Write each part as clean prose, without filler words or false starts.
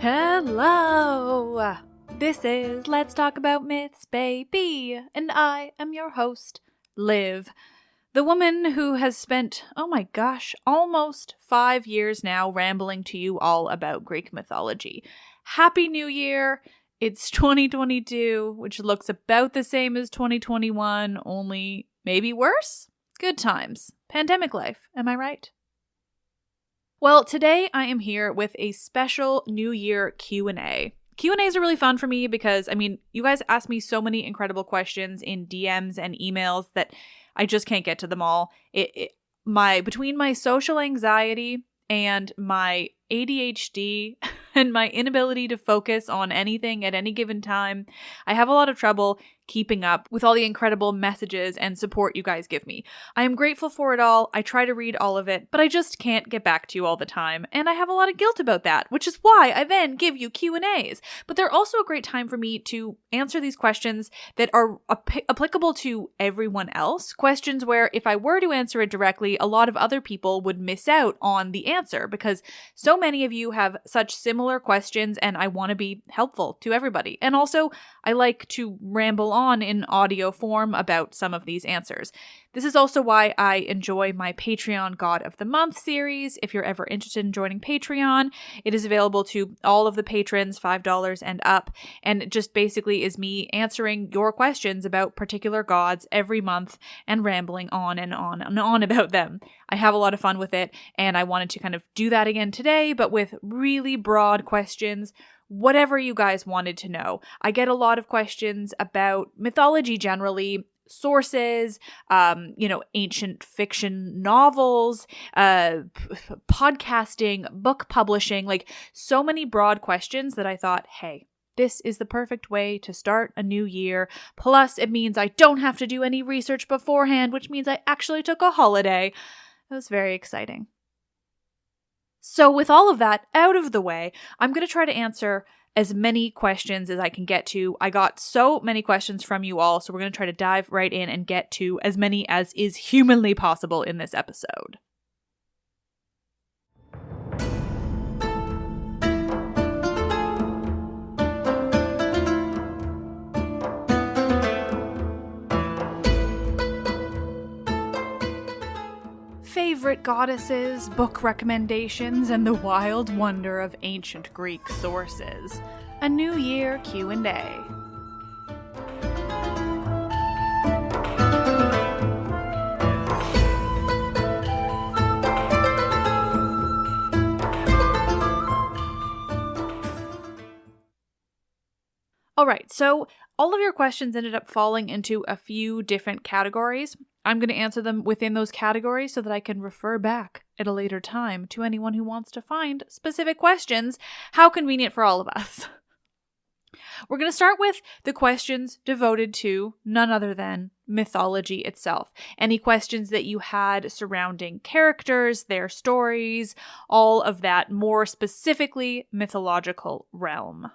Hello! This is Let's Talk About Myths, baby, and I am your host, Liv, the woman who has spent, oh my gosh, almost 5 years now rambling to you all about Greek mythology. Happy New Year! It's 2022, which looks about the same as 2021, only maybe worse? Good times. Pandemic life, am I right? Well, today I am here with a special New Year Q&A. Q&As are really fun for me because, you guys ask me so many incredible questions in DMs and emails that I just can't get to them all. Between my social anxiety and my ADHD and my inability to focus on anything at any given time, I have a lot of trouble keeping up with all the incredible messages and support you guys give me. I am grateful for it all. I try to read all of it, but I just can't get back to you all the time, and I have a lot of guilt about that, which is why I then give you Q&As. But they're also a great time for me to answer these questions that are applicable to everyone else, questions where if I were to answer it directly, a lot of other people would miss out on the answer because so many of you have such similar questions and I want to be helpful to everybody. And also, I like to ramble on in audio form about some of these answers. This is also why I enjoy my Patreon God of the Month series. If you're ever interested in joining Patreon, it is available to all of the patrons, $5 and up, and it just basically is me answering your questions about particular gods every month and rambling on and on and on about them. I have a lot of fun with it, and I wanted to kind of do that again today, but with really broad questions. Whatever you guys wanted to know. I get a lot of questions about mythology generally, sources, ancient fiction novels, podcasting, book publishing, like so many broad questions that I thought, hey, this is the perfect way to start a new year. Plus, it means I don't have to do any research beforehand, which means I actually took a holiday. It was very exciting. So with all of that out of the way, I'm going to try to answer as many questions as I can get to. I got so many questions from you all, so we're going to try to dive right in and get to as many as is humanly possible in this episode. Favorite goddesses, book recommendations, and the wild wonder of ancient Greek sources. A New Year Q&A. Alright, so all of your questions ended up falling into a few different categories. I'm going to answer them within those categories so that I can refer back at a later time to anyone who wants to find specific questions. How convenient for all of us. We're going to start with the questions devoted to none other than mythology itself. Any questions that you had surrounding characters, their stories, all of that more specifically mythological realm.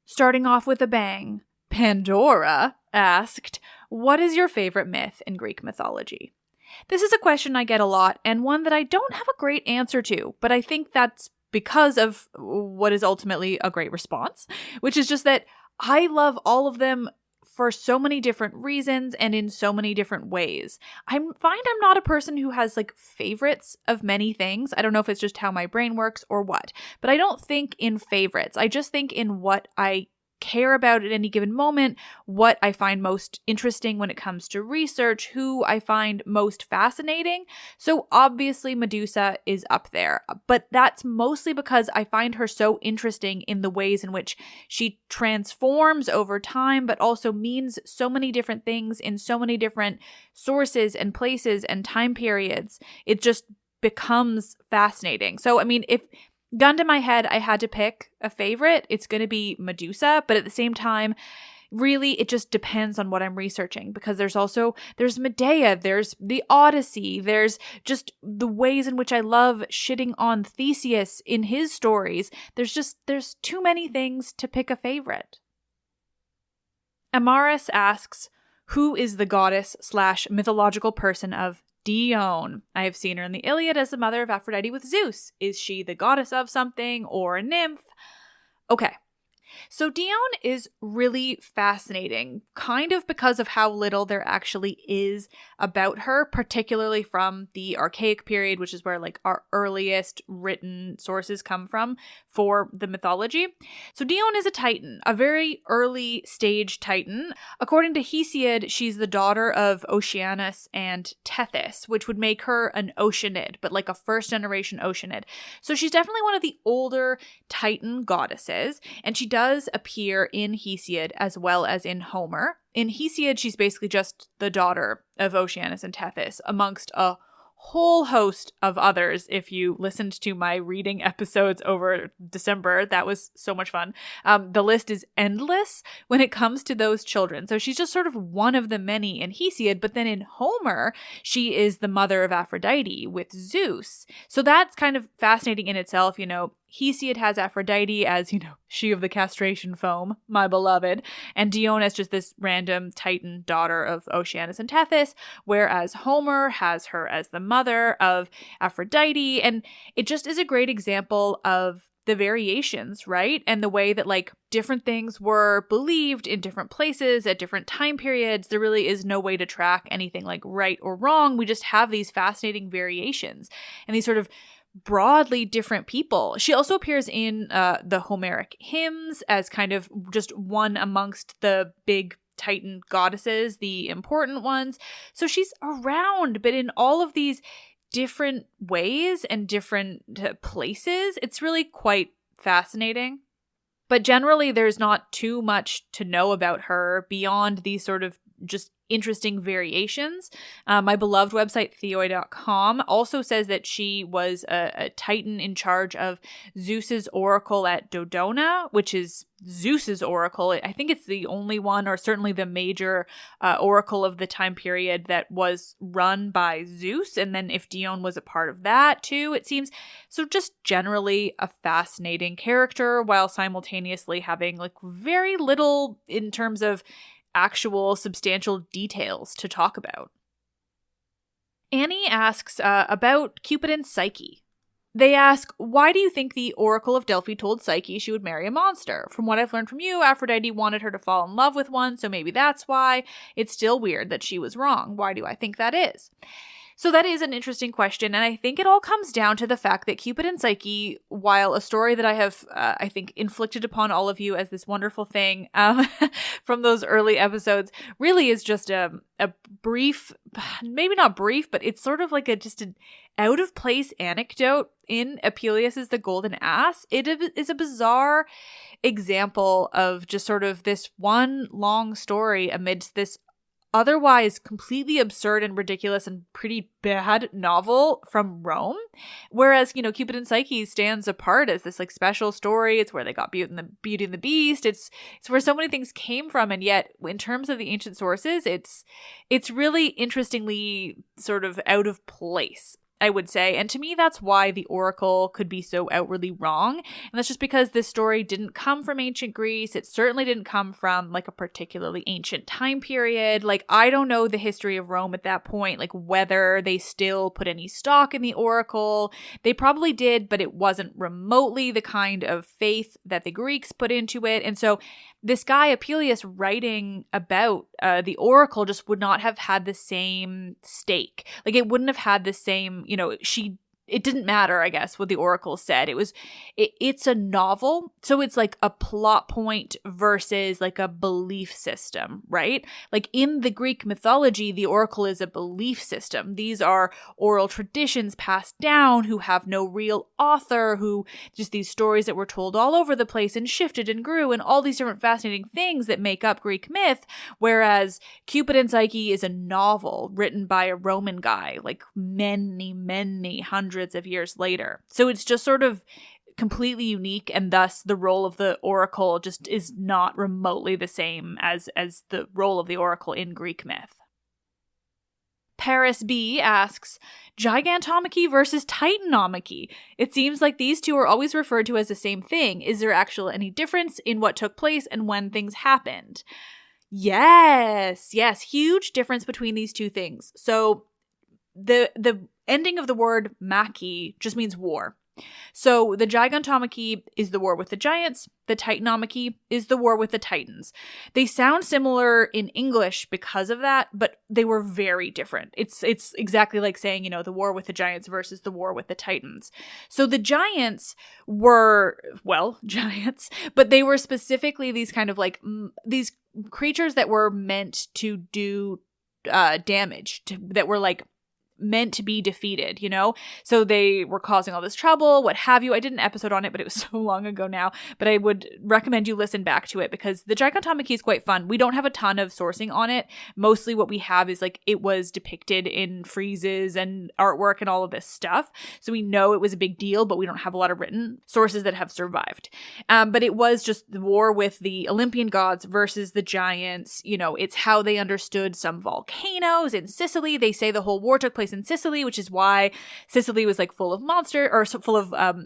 Starting off with a bang, Pandora asked, what is your favorite myth in Greek mythology? This is a question I get a lot and one that I don't have a great answer to, but I think that's because of what is ultimately a great response, which is just that I love all of them for so many different reasons and in so many different ways. I find I'm not a person who has favorites of many things. I don't know if it's just how my brain works or what, but I don't think in favorites. I just think in what I care about at any given moment, what I find most interesting when it comes to research, who I find most fascinating. So obviously Medusa is up there, but that's mostly because I find her so interesting in the ways in which she transforms over time, but also means so many different things in so many different sources and places and time periods. It just becomes fascinating. So, if gun to my head, I had to pick a favorite. It's going to be Medusa, but at the same time, really, it just depends on what I'm researching, because there's Medea, there's the Odyssey, there's just the ways in which I love shitting on Theseus in his stories. There's too many things to pick a favorite. Amaris asks, who is the goddess / mythological person of Dione? I have seen her in the Iliad as the mother of Aphrodite with Zeus. Is she the goddess of something or a nymph? Okay. So Dione is really fascinating, kind of because of how little there actually is about her, particularly from the Archaic period, which is where like our earliest written sources come from for the mythology. So Dione is a Titan, a very early stage Titan. According to Hesiod, she's the daughter of Oceanus and Tethys, which would make her an Oceanid, but like a first generation Oceanid. So she's definitely one of the older Titan goddesses, and she does appear in Hesiod as well as in Homer. In Hesiod, she's basically just the daughter of Oceanus and Tethys, amongst a whole host of others. If you listened to my reading episodes over December, that was so much fun. The list is endless when it comes to those children. So she's just sort of one of the many in Hesiod, but then in Homer, she is the mother of Aphrodite with Zeus. So that's kind of fascinating in itself. Hesiod has Aphrodite as, she of the castration foam, my beloved, and Dione as just this random Titan daughter of Oceanus and Tethys, whereas Homer has her as the mother of Aphrodite, and it just is a great example of the variations, right? And the way that like different things were believed in different places at different time periods. There really is no way to track anything like right or wrong. We just have these fascinating variations and these sort of broadly different people. She also appears in the Homeric hymns as kind of just one amongst the big Titan goddesses, the important ones. So she's around, but in all of these different ways and different places. It's really quite fascinating. But generally, there's not too much to know about her beyond these sort of just interesting variations. My beloved website, theoi.com, also says that she was a Titan in charge of Zeus's oracle at Dodona, which is Zeus's oracle. I think it's the only one, or certainly the major oracle of the time period that was run by Zeus. And then if Dione was a part of that too, it seems. So just generally a fascinating character, while simultaneously having like very little in terms of actual substantial details to talk about. Annie asks about Cupid and Psyche. They ask, why do you think the Oracle of Delphi told Psyche she would marry a monster? From what I've learned from you, Aphrodite wanted her to fall in love with one, so maybe that's why. It's still weird that she was wrong. Why do I think that is? So that is an interesting question, and I think it all comes down to the fact that Cupid and Psyche, while a story that I have, I think, inflicted upon all of you as this wonderful thing from those early episodes, really is just a brief, maybe not brief, but it's sort of like just an out-of-place anecdote in Apuleius' The Golden Ass. It is a bizarre example of just sort of this one long story amidst this otherwise completely absurd and ridiculous and pretty bad novel from Rome. Whereas, Cupid and Psyche stands apart as this like special story. It's where they got Beauty and the Beast. It's where so many things came from. And yet in terms of the ancient sources, it's really interestingly sort of out of place, I would say. And to me, that's why the Oracle could be so outwardly wrong. And that's just because this story didn't come from ancient Greece. It certainly didn't come from like a particularly ancient time period. Like, I don't know the history of Rome at that point, like whether they still put any stock in the Oracle. They probably did, but it wasn't remotely the kind of faith that the Greeks put into it. And so this guy, Apuleius, writing about the Oracle just would not have had the same stake. Like, it wouldn't have had the same, it didn't matter, I guess, what the Oracle said. It's a novel, so it's like a plot point versus like a belief system, right? Like in the Greek mythology, the Oracle is a belief system. These are oral traditions passed down who have no real author, who just these stories that were told all over the place and shifted and grew and all these different fascinating things that make up Greek myth. Whereas Cupid and Psyche is a novel written by a Roman guy, like many hundreds of years later. So it's just sort of completely unique, and thus the role of the oracle just is not remotely the same as the role of the oracle in Greek myth. Paris B asks, gigantomachy versus titanomachy. It seems like these two are always referred to as the same thing. Is there actually any difference in what took place and when things happened? Yes, huge difference between these two things. So the ending of the word machy just means war. So the gigantomachy is the war with the giants. The titanomachy is the war with the titans. They sound similar in English because of that, but they were very different. It's exactly like saying, the war with the giants versus the war with the titans. So the giants were, giants, but they were specifically these kind of like these creatures that were meant to do damage, that were like meant to be defeated, So they were causing all this trouble, what have you. I did an episode on it, but it was so long ago now. But I would recommend you listen back to it because the gigantomachy is quite fun. We don't have a ton of sourcing on it. Mostly what we have is like it was depicted in friezes and artwork and all of this stuff. So we know it was a big deal, but we don't have a lot of written sources that have survived. But it was just the war with the Olympian gods versus the giants. It's how they understood some volcanoes in Sicily. They say the whole war took place in Sicily, which is why Sicily was like full of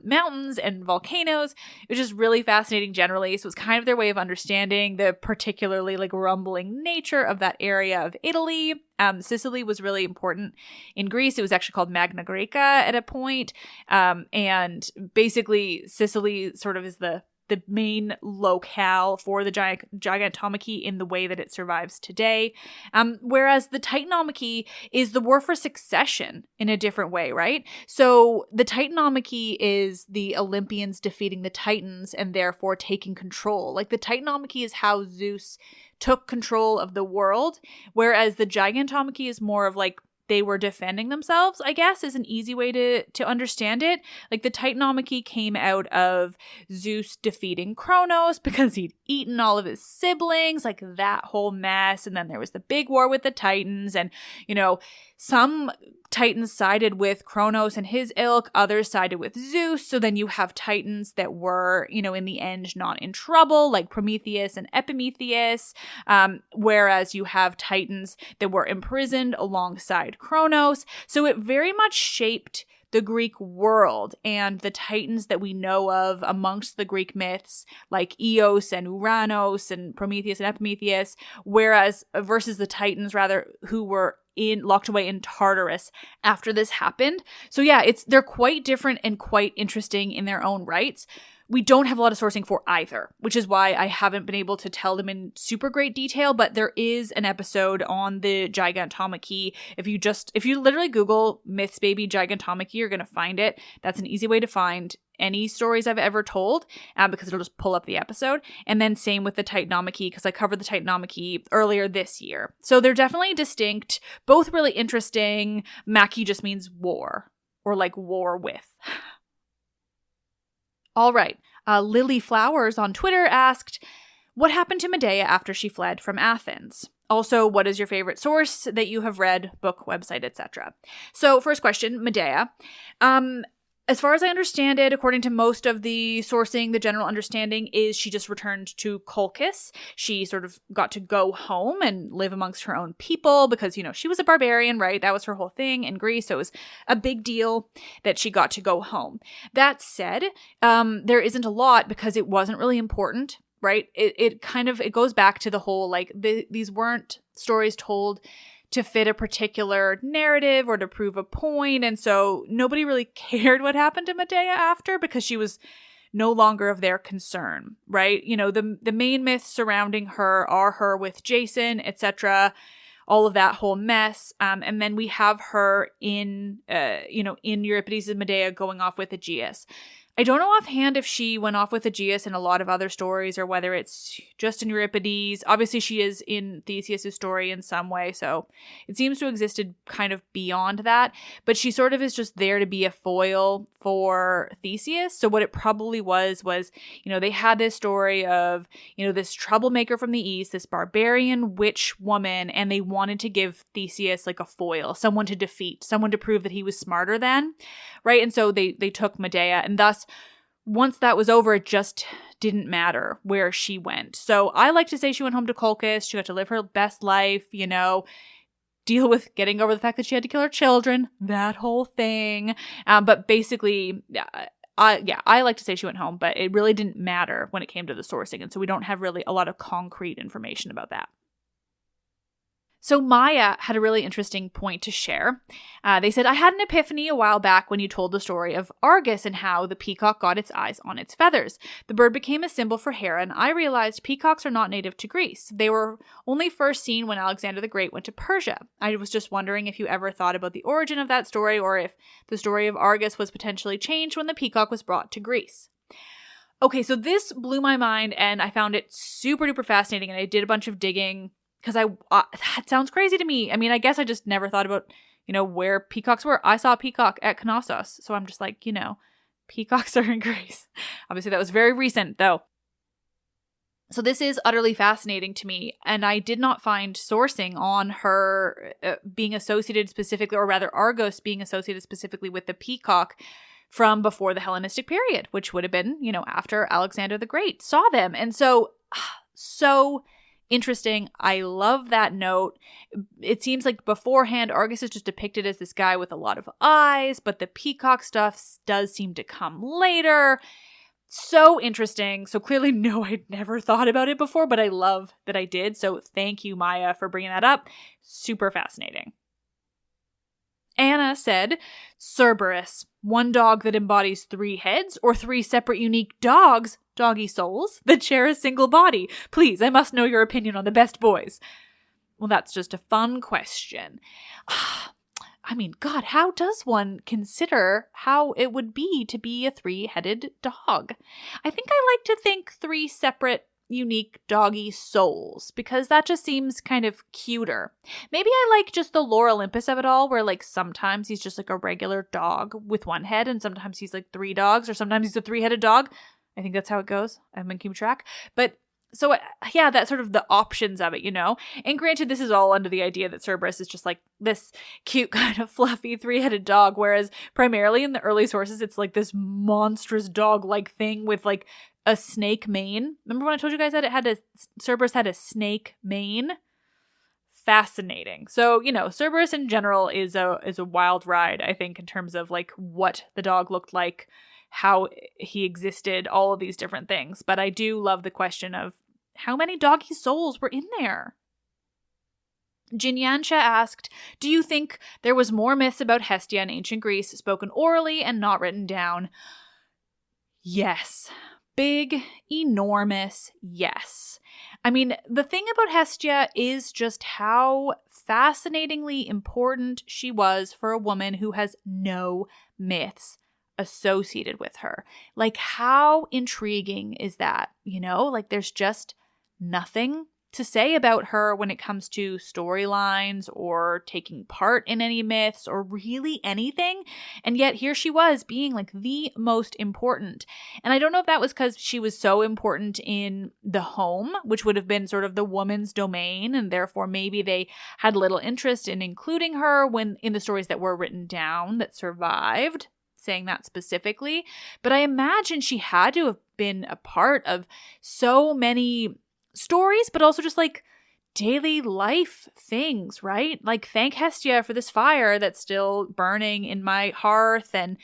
mountains and volcanoes. It was just really fascinating generally. So it's kind of their way of understanding the particularly like rumbling nature of that area of Italy. Sicily was really important in Greece. It was actually called Magna Graeca at a point. And basically Sicily sort of is the main locale for the gigantomachy in the way that it survives today. Whereas the titanomachy is the war for succession in a different way, right? So the titanomachy is the Olympians defeating the Titans and therefore taking control. Like the titanomachy is how Zeus took control of the world, whereas the gigantomachy is more of like they were defending themselves, I guess, is an easy way to understand it. Like the titanomachy came out of Zeus defeating Kronos because he'd eaten all of his siblings, like that whole mess. And then there was the big war with the Titans, and, some Titans sided with Kronos and his ilk, others sided with Zeus. So then you have Titans that were, in the end, not in trouble, like Prometheus and Epimetheus, whereas you have Titans that were imprisoned alongside Kronos. So it very much shaped the Greek world and the Titans that we know of amongst the Greek myths, like Eos and Uranos and Prometheus and Epimetheus, versus the Titans who were locked away in Tartarus after this happened. So yeah, they're quite different and quite interesting in their own rights. We don't have a lot of sourcing for either, which is why I haven't been able to tell them in super great detail, but there is an episode on the gigantomachy. If you literally Google Myths Baby Gigantomachy, you're going to find it. That's an easy way to find any stories I've ever told, because it'll just pull up the episode. And then same with the titanomachy, because I covered the titanomachy earlier this year. So they're definitely distinct, both really interesting. Machy just means war, or like war with. All right. Lily Flowers on Twitter asked, what happened to Medea after she fled from Athens? Also, what is your favorite source that you have read, book, website, etc.? So first question, Medea. As far as I understand it, according to most of the sourcing, the general understanding is she just returned to Colchis. She sort of got to go home and live amongst her own people because, she was a barbarian, right? That was her whole thing in Greece. So it was a big deal that she got to go home. That said, there isn't a lot because it wasn't really important, right? It goes back to the whole, like, these weren't stories told to fit a particular narrative or to prove a point. And so nobody really cared what happened to Medea after because she was no longer of their concern, right? The main myths surrounding her are her with Jason, etc., all of that whole mess. And then we have her in Euripides' Medea going off with Aegeus. I don't know offhand if she went off with Aegeus in a lot of other stories or whether it's just in Euripides. Obviously, she is in Theseus' story in some way, so it seems to have existed kind of beyond that. But she sort of is just there to be a foil for Theseus. So what it probably was, they had this story of, this troublemaker from the east, this barbarian witch woman, and they wanted to give Theseus like a foil, someone to defeat, someone to prove that he was smarter than, right? And so they took Medea, and thus once that was over, it just didn't matter where she went. So I like to say she went home to Colchis. She got to live her best life, deal with getting over the fact that she had to kill her children, that whole thing. But basically, I like to say she went home, but it really didn't matter when it came to the sourcing. And so we don't have really a lot of concrete information about that. So Maya had a really interesting point to share. They said, I had an epiphany a while back when you told the story of Argus and how the peacock got its eyes on its feathers. The bird became a symbol for Hera, and I realized peacocks are not native to Greece. They were only first seen when Alexander the Great went to Persia. I was just wondering if you ever thought about the origin of that story, or if the story of Argus was potentially changed when the peacock was brought to Greece. Okay, so this blew my mind, and I found it super duper fascinating, and I did a bunch of digging. Because that sounds crazy to me. I mean, I guess I just never thought about, where peacocks were. I saw a peacock at Knossos. So I'm just like, peacocks are in Greece. Obviously, that was very recent, though. So this is utterly fascinating to me. And I did not find sourcing on her being associated specifically, or rather Argos being associated specifically with the peacock from before the Hellenistic period, which would have been, after Alexander the Great saw them. And so interesting. I love that note. It seems like beforehand, Argus is just depicted as this guy with a lot of eyes, but the peacock stuff does seem to come later. So interesting. So clearly, no, I'd never thought about it before, but I love that I did. So thank you, Maya, for bringing that up. Super fascinating. Anna said, Cerberus, one dog that embodies 3 heads, or 3 separate unique dogs, doggy souls, that share a single body. Please, I must know your opinion on the best boys. Well, that's just a fun question. I mean, God, how does one consider how it would be to be a 3-headed dog? I think I like to think 3 separate unique doggy souls, because that just seems kind of cuter. Maybe I like just the Lore Olympus of it all, where sometimes he's just a regular dog with 1 head, and sometimes he's 3 dogs, or sometimes he's a 3-headed dog. I think that's how it goes. I haven't been keeping track. But so yeah, that's sort of the options of it, And granted, this is all under the idea that Cerberus is just this cute kind of fluffy 3-headed dog, whereas primarily in the early sources, it's this monstrous dog-like thing with a snake mane. Remember when I told you guys that Cerberus had a snake mane? Fascinating. So, Cerberus in general is a wild ride, I think, in terms of what the dog looked like, how he existed, all of these different things. But I do love the question of how many doggy souls were in there? Jinyansha asked, do you think there was more myths about Hestia in ancient Greece spoken orally and not written down? Yes. Big, enormous yes. I mean, the thing about Hestia is just how fascinatingly important she was for a woman who has no myths associated with her. How intriguing is that? There's just nothing to say about her when it comes to storylines or taking part in any myths or really anything. And yet here she was being the most important. And I don't know if that was because she was so important in the home, which would have been sort of the woman's domain. And therefore maybe they had little interest in including her when in the stories that were written down that survived, saying that specifically. But I imagine she had to have been a part of so many stories, but also just daily life things, right? Thank Hestia for this fire that's still burning in my hearth. And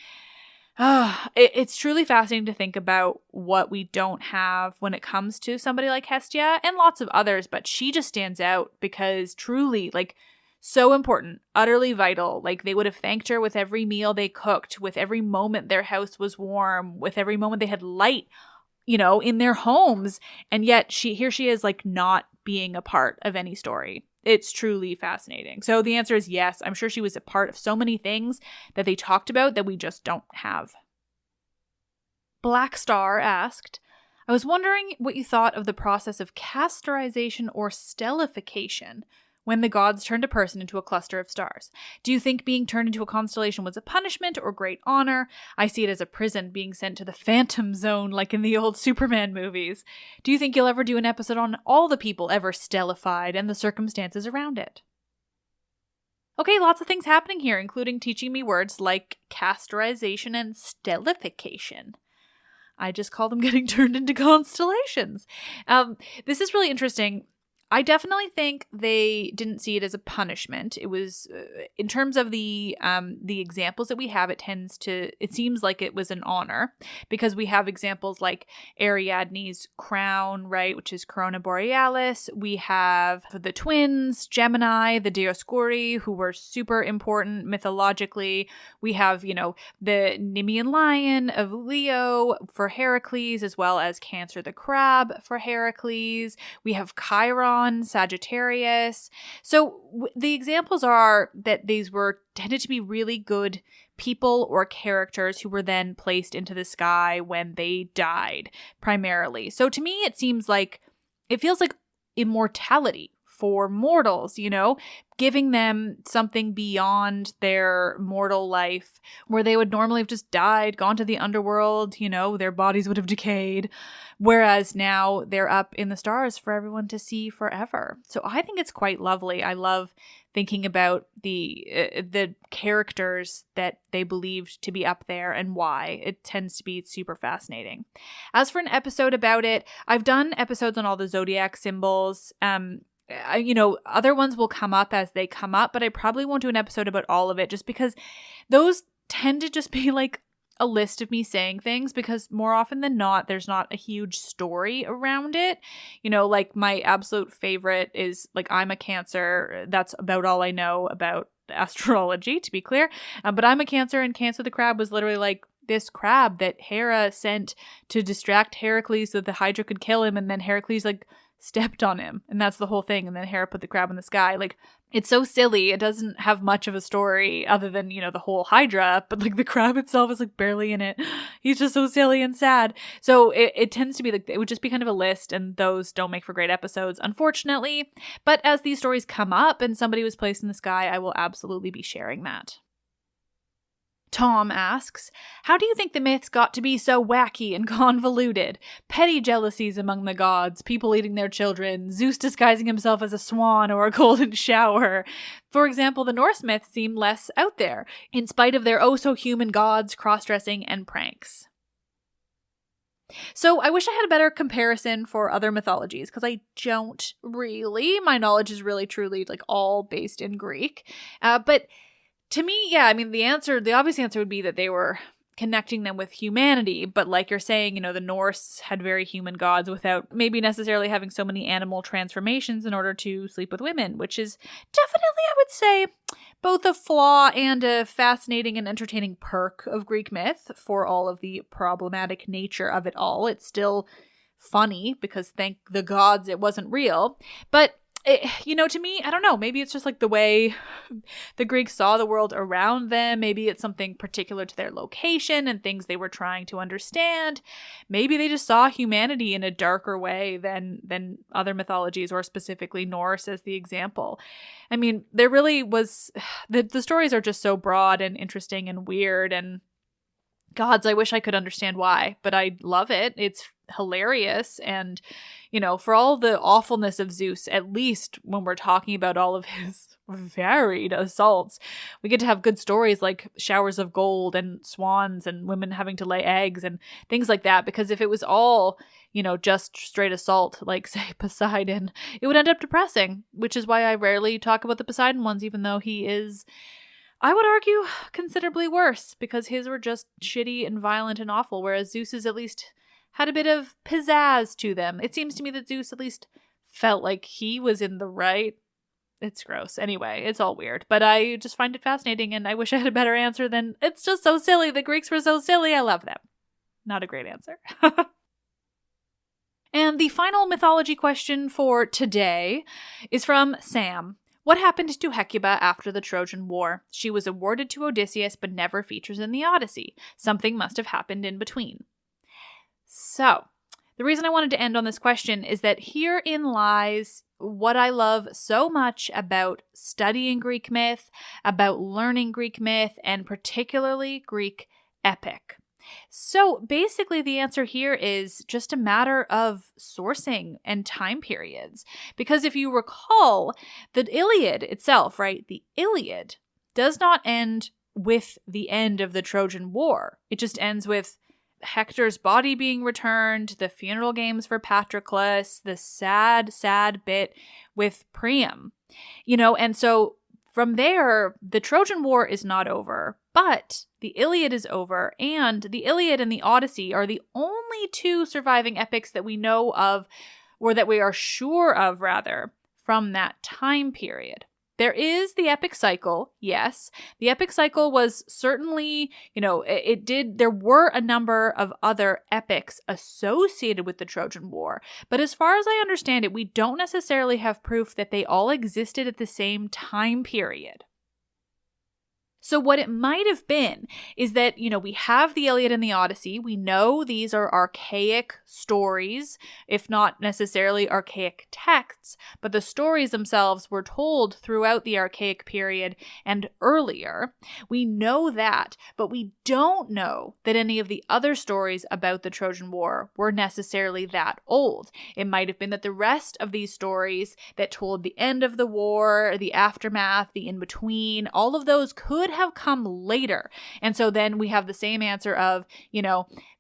it's truly fascinating to think about what we don't have when it comes to somebody like Hestia and lots of others, but she just stands out because truly so important, utterly vital. They would have thanked her with every meal they cooked, with every moment their house was warm, with every moment they had light in their homes. And yet here she is not being a part of any story. It's truly fascinating. So the answer is yes. I'm sure she was a part of so many things that they talked about that we just don't have. Black Star asked, I was wondering what you thought of the process of castorization or stellification when the gods turned a person into a cluster of stars. Do you think being turned into a constellation was a punishment or great honor? I see it as a prison, being sent to the Phantom Zone like in the old Superman movies. Do you think you'll ever do an episode on all the people ever stellified and the circumstances around it? Okay, lots of things happening here, including teaching me words like castorization and stellification. I just call them getting turned into constellations. This is really interesting. I definitely think they didn't see it as a punishment. It was, in terms of the examples that we have, it seems like it was an honor, because we have examples like Ariadne's crown, right, which is Corona Borealis. We have the twins, Gemini, the Dioscuri, who were super important mythologically. We have, the Nemean lion of Leo for Heracles, as well as Cancer the crab for Heracles. We have Chiron, Sagittarius. So the examples are that these tended to be really good people or characters who were then placed into the sky when they died, primarily. So to me, it feels like immortality for mortals, giving them something beyond their mortal life, where they would normally have just died, gone to the underworld, their bodies would have decayed, whereas now they're up in the stars for everyone to see forever. So I think it's quite lovely. I love thinking about the characters that they believed to be up there and why. It tends to be super fascinating. As for an episode about it, I've done episodes on all the zodiac symbols. Other ones will come up as they come up, but I probably won't do an episode about all of it, just because those tend to just be like a list of me saying things, because more often than not, there's not a huge story around it. Like my absolute favorite is like, I'm a Cancer. That's about all I know about astrology, to be clear. But I'm a Cancer, and Cancer the crab was literally like this crab that Hera sent to distract Heracles so the Hydra could kill him, and then Heracles stepped on him, and that's the whole thing. And then Hera put the crab in the sky. Like, it's so silly. It doesn't have much of a story other than, the whole Hydra, but the crab itself is barely in it. He's just so silly and sad. So it tends to be it would just be kind of a list, and those don't make for great episodes, unfortunately. But as these stories come up and somebody was placed in the sky, I will absolutely be sharing that. Tom asks, how do you think the myths got to be so wacky and convoluted? Petty jealousies among the gods, people eating their children, Zeus disguising himself as a swan or a golden shower. For example, the Norse myths seem less out there, in spite of their oh-so-human gods, cross-dressing, and pranks. So I wish I had a better comparison for other mythologies, because I don't really. My knowledge is really, truly, all based in Greek. But to me, the obvious answer would be that they were connecting them with humanity. But like you're saying, the Norse had very human gods without maybe necessarily having so many animal transformations in order to sleep with women, which is definitely, I would say, both a flaw and a fascinating and entertaining perk of Greek myth for all of the problematic nature of it all. It's still funny because thank the gods it wasn't real. But to me, I don't know, maybe it's just the way the Greeks saw the world around them. Maybe it's something particular to their location and things they were trying to understand. Maybe they just saw humanity in a darker way than other mythologies, or specifically Norse as the example. There really was, the stories are just so broad and interesting and weird, and gods, I wish I could understand why, but I love it. It's hilarious. And, for all the awfulness of Zeus, at least when we're talking about all of his varied assaults, we get to have good stories like showers of gold and swans and women having to lay eggs and things like that. Because if it was all, just straight assault, like say Poseidon, it would end up depressing, which is why I rarely talk about the Poseidon ones, even though he is, I would argue, considerably worse, because his were just shitty and violent and awful, whereas Zeus's at least had a bit of pizzazz to them. It seems to me that Zeus at least felt like he was in the right. It's gross. Anyway, it's all weird, but I just find it fascinating, and I wish I had a better answer than, it's just so silly. The Greeks were so silly. I love them. Not a great answer. And the final mythology question for today is from Sam. What happened to Hecuba after the Trojan War? She was awarded to Odysseus, but never features in the Odyssey. Something must have happened in between. So, the reason I wanted to end on this question is that herein lies what I love so much about studying Greek myth, about learning Greek myth, and particularly Greek epic. So basically the answer here is just a matter of sourcing and time periods. Because if you recall, the Iliad itself, right, the Iliad does not end with the end of the Trojan War. It just ends with Hector's body being returned, the funeral games for Patroclus, the sad, sad bit with Priam. And so from there, the Trojan War is not over, but the Iliad is over, and the Iliad and the Odyssey are the only two surviving epics that we know of, or that we are sure of, rather, from that time period. There is the epic cycle, yes. The epic cycle was certainly, there were a number of other epics associated with the Trojan War. But as far as I understand it, we don't necessarily have proof that they all existed at the same time period. So what it might have been is that, we have the Iliad and the Odyssey. We know these are archaic stories, if not necessarily archaic texts, but the stories themselves were told throughout the archaic period and earlier. We know that, but we don't know that any of the other stories about the Trojan War were necessarily that old. It might have been that the rest of these stories that told the end of the war, the aftermath, the in-between, all of those could have come later. And so then we have the same answer of,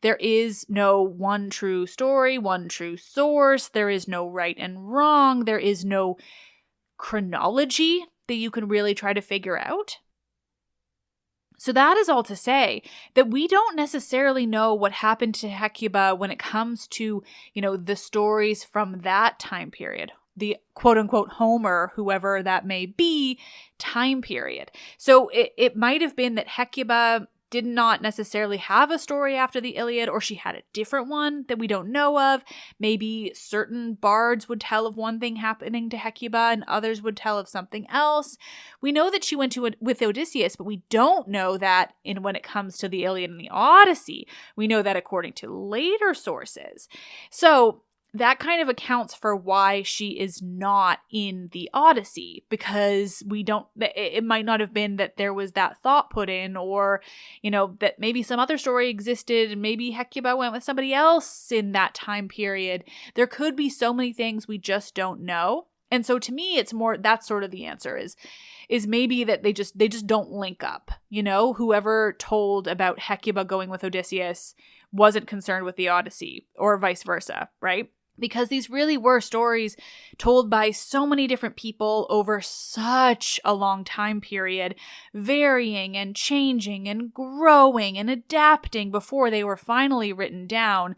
there is no one true story, one true source. There is no right and wrong. There is no chronology that you can really try to figure out. So that is all to say that we don't necessarily know what happened to Hecuba when it comes to, the stories from that time period, the quote-unquote Homer, whoever that may be, time period. So it might have been that Hecuba did not necessarily have a story after the Iliad, or she had a different one that we don't know of. Maybe certain bards would tell of one thing happening to Hecuba and others would tell of something else. We know that she went with Odysseus, but we don't know that when it comes to the Iliad and the Odyssey. We know that according to later sources. So that kind of accounts for why she is not in the Odyssey, because it might not have been that there was that thought put in, or, that maybe some other story existed and maybe Hecuba went with somebody else in that time period. There could be so many things we just don't know. And so to me, it's more, that's sort of the answer is maybe that they just don't link up. Whoever told about Hecuba going with Odysseus wasn't concerned with the Odyssey, or vice versa, right? Because these really were stories told by so many different people over such a long time period, varying and changing and growing and adapting before they were finally written down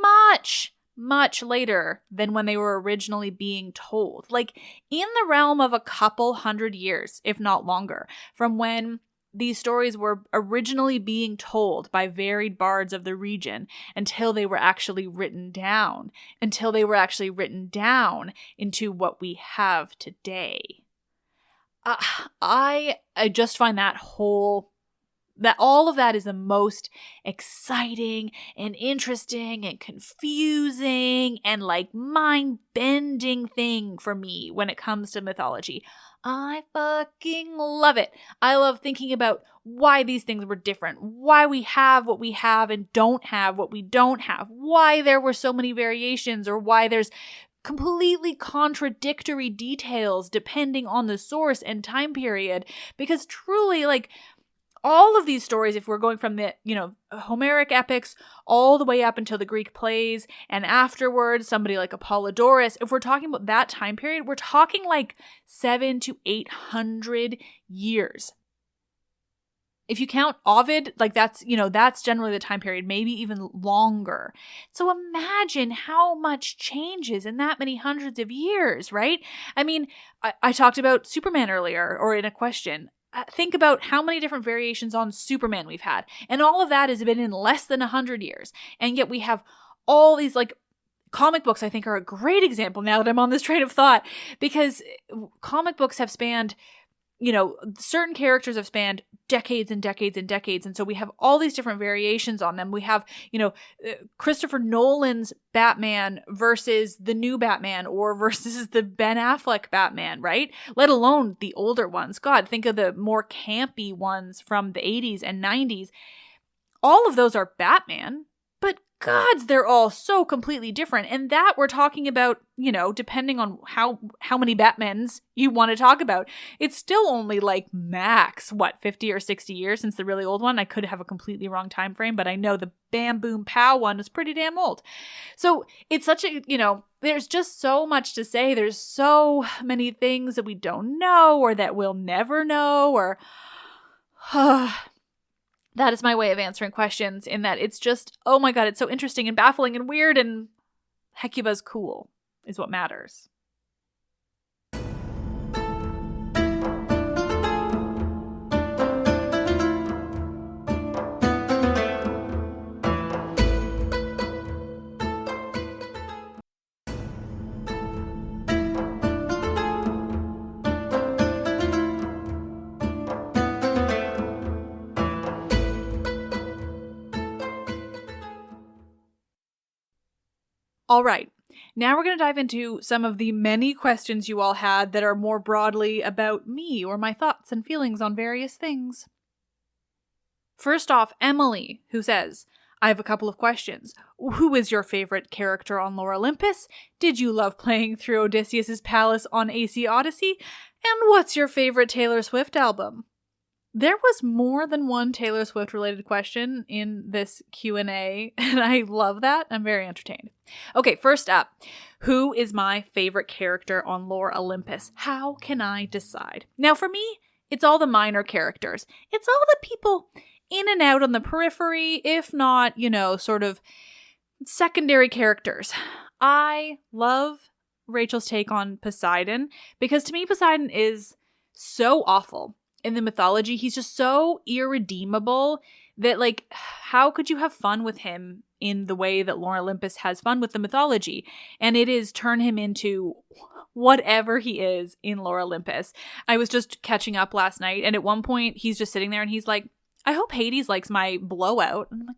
much, much later than when they were originally being told. Like in the realm of a couple hundred years, if not longer, from when these stories were originally being told by varied bards of the region until they were actually written down into what we have today. I just find that all of that is the most exciting and interesting and confusing and like mind-bending thing for me when it comes to mythology. I fucking love it. I love thinking about why these things were different, why we have what we have and don't have what we don't have, why there were so many variations, or why there's completely contradictory details depending on the source and time period. Because truly, like, all of these stories, if we're going from the, Homeric epics all the way up until the Greek plays, and afterwards somebody like Apollodorus, if we're talking about that time period, we're talking like 700 to 800 years. If you count Ovid, like that's generally the time period, maybe even longer. So imagine how much changes in that many hundreds of years, right? I mean, I talked about Superman earlier, or in a question. Think about how many different variations on Superman we've had. And all of that has been in less than 100 years. And yet we have all these, like, comic books, I think, are a great example now that I'm on this train of thought. Because comic books have spanned, certain characters have spanned decades and decades and decades. And so we have all these different variations on them. We have, Christopher Nolan's Batman versus the new Batman, or versus the Ben Affleck Batman, right? Let alone the older ones. God, think of the more campy ones from the 80s and 90s. All of those are Batman. But gods, they're all so completely different. And that we're talking about, depending on how many Batmans you want to talk about, it's still only like max, 50 or 60 years since the really old one. I could have a completely wrong time frame, but I know the Bam Boom Pow one is pretty damn old. So it's such a, there's just so much to say. There's so many things that we don't know or that we'll never know or... That is my way of answering questions, in that it's just, oh my god, it's so interesting and baffling and weird, and Hecuba's cool is what matters. All right, now we're going to dive into some of the many questions you all had that are more broadly about me or my thoughts and feelings on various things. First off, Emily, who says, I have a couple of questions. Who is your favorite character on Lore Olympus? Did you love playing through Odysseus' palace on AC Odyssey? And what's your favorite Taylor Swift album? There was more than one Taylor Swift related question in this Q&A, and I love that. I'm very entertained. Okay, first up, who is my favorite character on Lore Olympus? How can I decide? Now, for me, it's all the minor characters. It's all the people in and out on the periphery, if not, sort of secondary characters. I love Rachel's take on Poseidon, because to me, Poseidon is so awful. In the mythology, he's just so irredeemable that, like, how could you have fun with him in the way that Lore Olympus has fun with the mythology? And it is turn him into whatever he is in Lore Olympus. I was just catching up last night, and at one point, he's just sitting there and he's like, I hope Hades likes my blowout. And I'm like,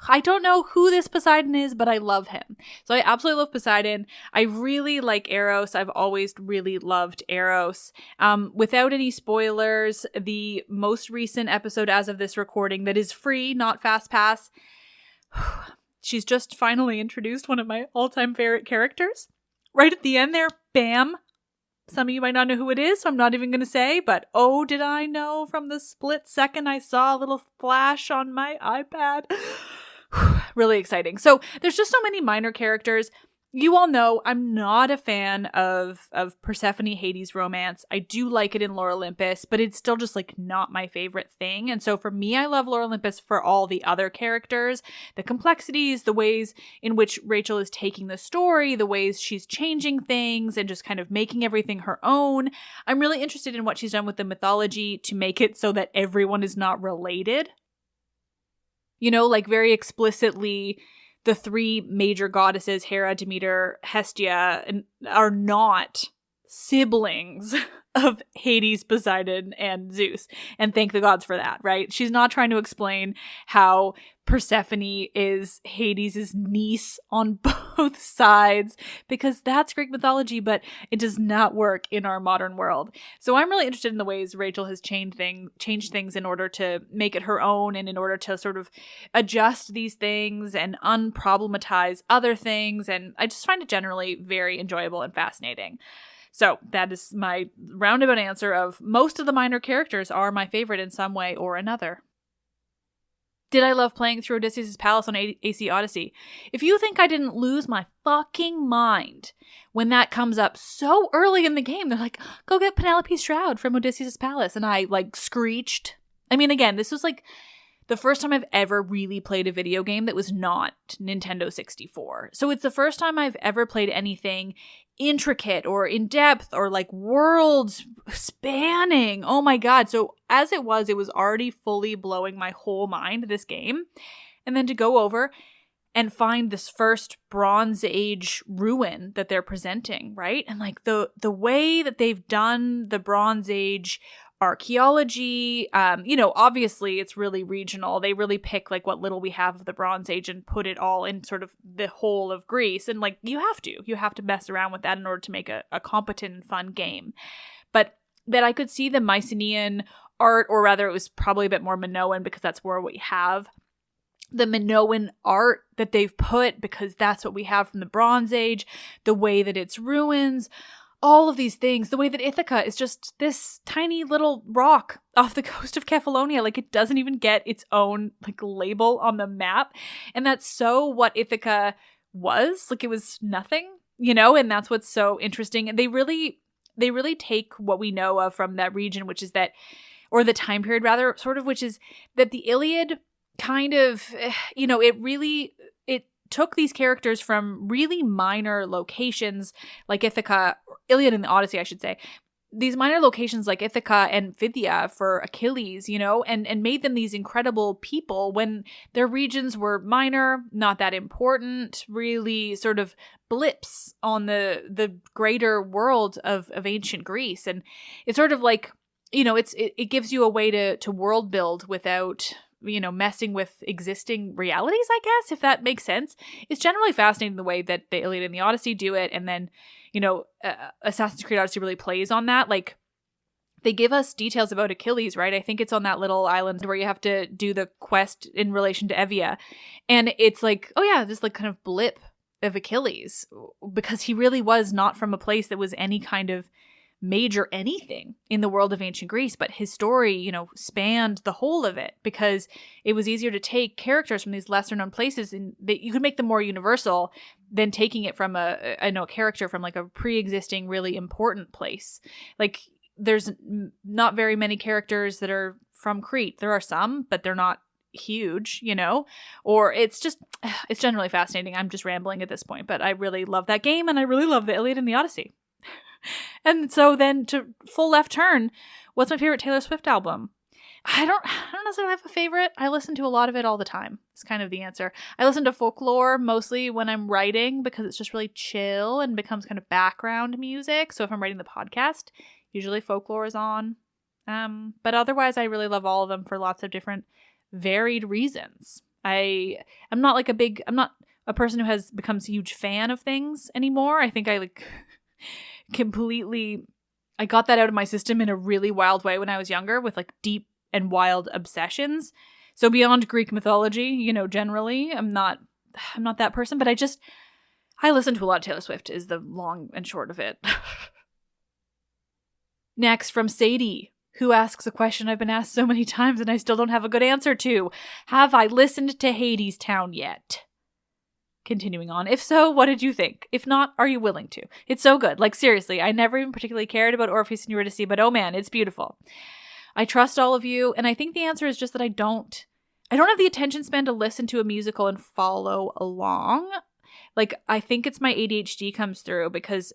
I don't know who this Poseidon is, but I love him. So I absolutely love Poseidon. I really like Eros. I've always really loved Eros. Without any spoilers, the most recent episode as of this recording that is free, not Fast Pass, she's just finally introduced one of my all-time favorite characters. Right at the end there, bam. Some of you might not know who it is, so I'm not even going to say, but oh, did I know from the split second I saw a little flash on my iPad. Really exciting. So there's just so many minor characters. You all know I'm not a fan of Persephone Hades romance. I do like it in Lore Olympus, but it's still just like not my favorite thing. And so for me, I love Lore Olympus for all the other characters, the complexities, the ways in which Rachel is taking the story, the ways she's changing things and just kind of making everything her own. I'm really interested in what she's done with the mythology to make it so that everyone is not related. Like very explicitly, the three major goddesses, Hera, Demeter, Hestia, are not siblings of Hades, Poseidon, and Zeus. And thank the gods for that, right? She's not trying to explain how Persephone is Hades' niece on both sides, because that's Greek mythology, but it does not work in our modern world. So I'm really interested in the ways Rachel has changed things in order to make it her own and in order to sort of adjust these things and unproblematize other things. And I just find it generally very enjoyable and fascinating. So that is my roundabout answer of most of the minor characters are my favorite in some way or another. Did I love playing through Odysseus' palace on AC Odyssey? If you think I didn't lose my fucking mind when that comes up so early in the game, they're like, go get Penelope's shroud from Odysseus' palace. And I screeched. I mean, again, this was the first time I've ever really played a video game that was not Nintendo 64. So it's the first time I've ever played anything intricate or in depth or worlds spanning. Oh my god. So as it was already fully blowing my whole mind, this game. And then to go over and find this first Bronze Age ruin that they're presenting, right? And the way that they've done the Bronze Age archaeology, obviously it's really regional. They really pick what little we have of the Bronze Age and put it all in sort of the whole of Greece. And you have to mess around with that in order to make a competent and fun game. But that I could see the Mycenaean art, or rather it was probably a bit more Minoan because that's where we have the Minoan art that they've put, because that's what we have from the Bronze Age, the way that it's ruins, all of these things, the way that Ithaca is just this tiny little rock off the coast of Kefalonia. Like, it doesn't even get its own like label on the map. And that's so what Ithaca was. Like, it was nothing, you know, and that's what's so interesting. And they really take what we know of from that region, which is that, or the time period rather, sort of, which is that the Iliad kind of, you know, it took these characters from really minor locations like Ithaca, Iliad and the Odyssey, I should say, these minor locations like Ithaca and Phthia for Achilles, you know, and made them these incredible people when their regions were minor, not that important, really sort of blips on the greater world of ancient Greece. And it's sort of like, you know, it gives you a way to world build without, you know, messing with existing realities, I guess, if that makes sense. It's generally fascinating the way that the Iliad and the Odyssey do it. And then, you know, Assassin's Creed Odyssey really plays on that. Like, they give us details about Achilles, right? I think it's on that little island where you have to do the quest in relation to Evia. And it's like, oh yeah, this like kind of blip of Achilles, because he really was not from a place that was any kind of major anything in the world of ancient Greece, but his story, you know, spanned the whole of it, because it was easier to take characters from these lesser known places and you could make them more universal than taking it from a character from like a pre-existing really important place. Like, there's not very many characters that are from Crete. There are some, but they're not huge, you know, or it's generally fascinating. I'm just rambling at this point, but I really love that game, and I really love the Iliad and the Odyssey. And so then, to full left turn, what's my favorite Taylor Swift album? I don't necessarily have a favorite. I listen to a lot of it all the time. It's kind of the answer. I listen to folklore mostly when I'm writing, because it's just really chill and becomes kind of background music. So if I'm writing the podcast, usually folklore is on. But otherwise, I really love all of them for lots of different varied reasons. I'm not a person who has becomes a huge fan of things anymore. I think I like I got that out of my system in a really wild way when I was younger, with like deep and wild obsessions. So beyond Greek mythology, you know, generally, I'm not that person, but I listen to a lot of Taylor Swift is the long and short of it. Next, from Sadie, who asks a question I've been asked so many times and I still don't have a good answer to. Have I listened to Hades Town yet? Continuing on. If so, what did you think? If not, are you willing to? It's so good. Like, seriously, I never even particularly cared about Orpheus and Eurydice, but oh man, it's beautiful. I trust all of you, and I think the answer is just that I don't have the attention span to listen to a musical and follow along. Like, I think it's my ADHD comes through, because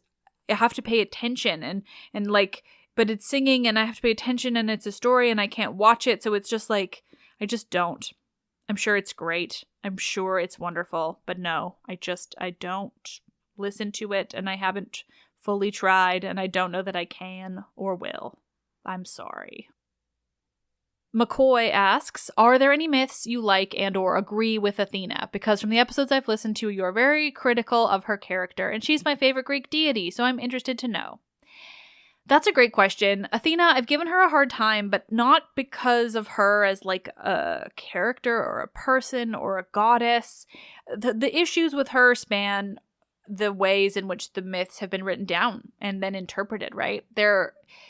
I have to pay attention and like, but it's singing and I have to pay attention and it's a story and I can't watch it. So it's just like, I just don't. I'm sure it's great. I'm sure it's wonderful, but no, I don't listen to it, and I haven't fully tried, and I don't know that I can or will. I'm sorry. McCoy asks, are there any myths you like and or agree with Athena? Because from the episodes I've listened to, you're very critical of her character, and she's my favorite Greek deity, so I'm interested to know. That's a great question. Athena, I've given her a hard time, but not because of her as like a character or a person or a goddess. The issues with her span the ways in which the myths have been written down and then interpreted, right?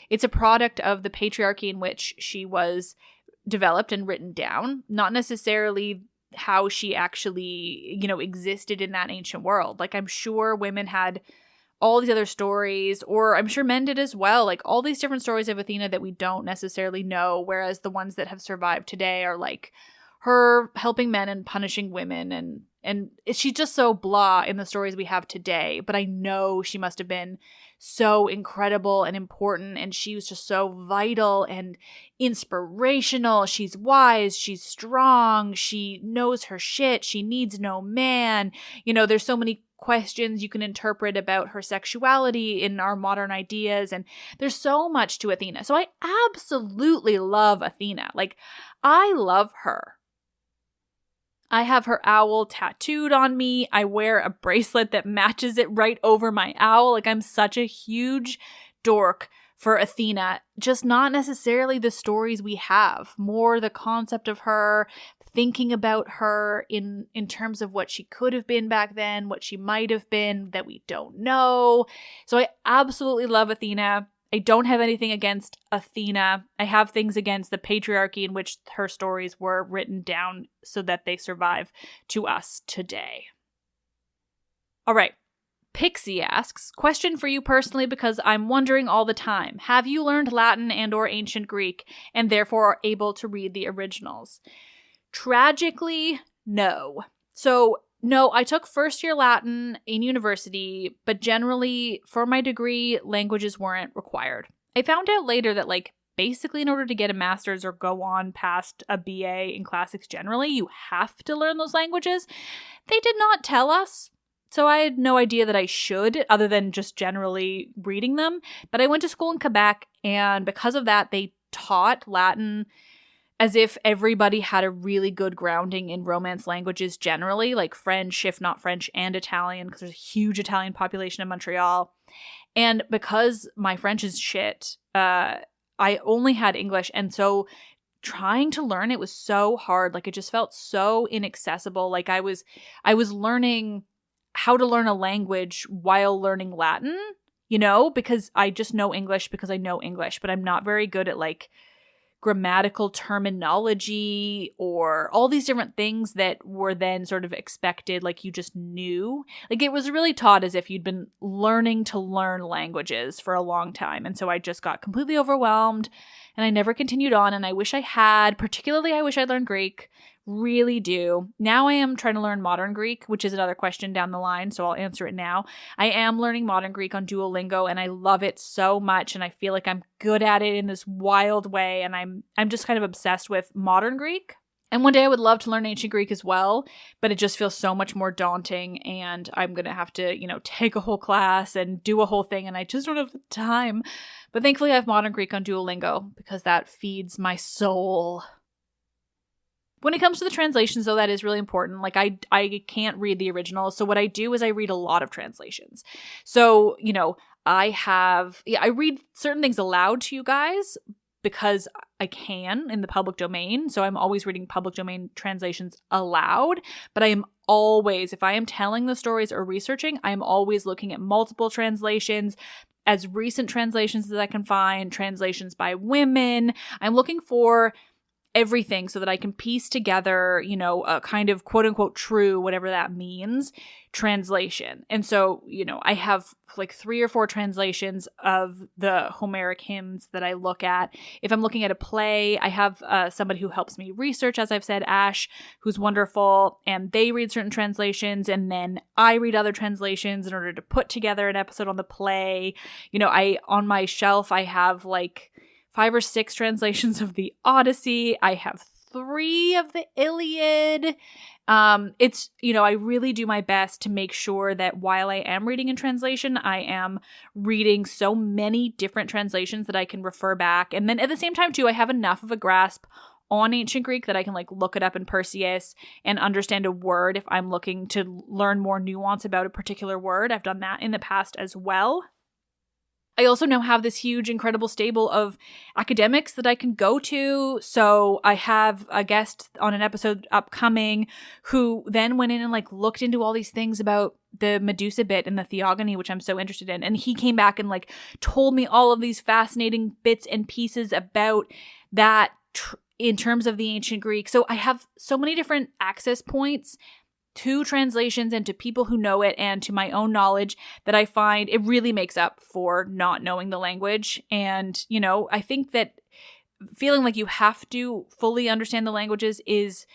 It's a product of the patriarchy in which she was developed and written down, not necessarily how she actually, you know, existed in that ancient world. Like, I'm sure women had all these other stories, or I'm sure men did as well, like all these different stories of Athena that we don't necessarily know, whereas the ones that have survived today are like her helping men and punishing women, and she's just so blah in the stories we have today, but I know she must have been so incredible and important, and she was just so vital and inspirational. She's wise, she's strong, she knows her shit, she needs no man. You know, there's so many questions you can interpret about her sexuality in our modern ideas, and there's so much to Athena. So I absolutely love Athena. Like, I love her. I have her owl tattooed on me. I wear a bracelet that matches it right over my owl. Like, I'm such a huge dork for Athena, just not necessarily the stories we have, more the concept of her, thinking about her in terms of what she could have been back then, what she might have been that we don't know. So I absolutely love Athena. I don't have anything against Athena. I have things against the patriarchy in which her stories were written down so that they survive to us today. All right. Pixie asks, question for you personally because I'm wondering all the time. Have you learned Latin and or ancient Greek and therefore are able to read the originals? Tragically, no. So, no, I took first year Latin in university, but generally for my degree, languages weren't required. I found out later that basically in order to get a master's or go on past a BA in classics generally, you have to learn those languages. They did not tell us. So I had no idea that I should, other than just generally reading them. But I went to school in Quebec, and because of that, they taught Latin as if everybody had a really good grounding in Romance languages generally, like French, if not French, and Italian, because there's a huge Italian population in Montreal. And because my French is shit, I only had English, and so trying to learn it was so hard. It just felt so inaccessible. I was learning how to learn a language while learning Latin, because I just know English because I know English, but I'm not very good at grammatical terminology or all these different things that were then sort of expected, you just knew. It was really taught as if you'd been learning to learn languages for a long time. And so I just got completely overwhelmed and I never continued on. And I wish I had, particularly I wish I'd learned Greek. Really do. Now I am trying to learn modern Greek, which is another question down the line, so I'll answer it now. I am learning modern Greek on Duolingo, and I love it so much, and I feel like I'm good at it in this wild way, and I'm just kind of obsessed with modern Greek. And one day I would love to learn ancient Greek as well, but it just feels so much more daunting, and I'm going to have to, take a whole class and do a whole thing, and I just don't have the time. But thankfully I have modern Greek on Duolingo, because that feeds my soul. When it comes to the translations, though, that is really important. I can't read the original. So what I do is I read a lot of translations. So, I read certain things aloud to you guys because I can in the public domain. So I'm always reading public domain translations aloud. But I am always, if I am telling the stories or researching, I am always looking at multiple translations, as recent translations as I can find, translations by women. I'm looking for everything so that I can piece together, a kind of quote unquote true, whatever that means, translation. And so, I have 3 or 4 translations of the Homeric hymns that I look at. If I'm looking at a play, I have somebody who helps me research, as I've said, Ash, who's wonderful, and they read certain translations, and then I read other translations in order to put together an episode on the play. On my shelf, I have 5 or 6 translations of the Odyssey. I have 3 of the Iliad. I really do my best to make sure that while I am reading in translation, I am reading so many different translations that I can refer back. And then at the same time, too, I have enough of a grasp on ancient Greek that I can look it up in Perseus and understand a word if I'm looking to learn more nuance about a particular word. I've done that in the past as well. I also now have this huge, incredible stable of academics that I can go to. So I have a guest on an episode upcoming who then went in and looked into all these things about the Medusa bit and the theogony, which I'm so interested in. And he came back and told me all of these fascinating bits and pieces about that in terms of the ancient Greek. So I have so many different access points to translations and to people who know it and to my own knowledge that I find it really makes up for not knowing the language. And, I think that feeling like you have to fully understand the languages is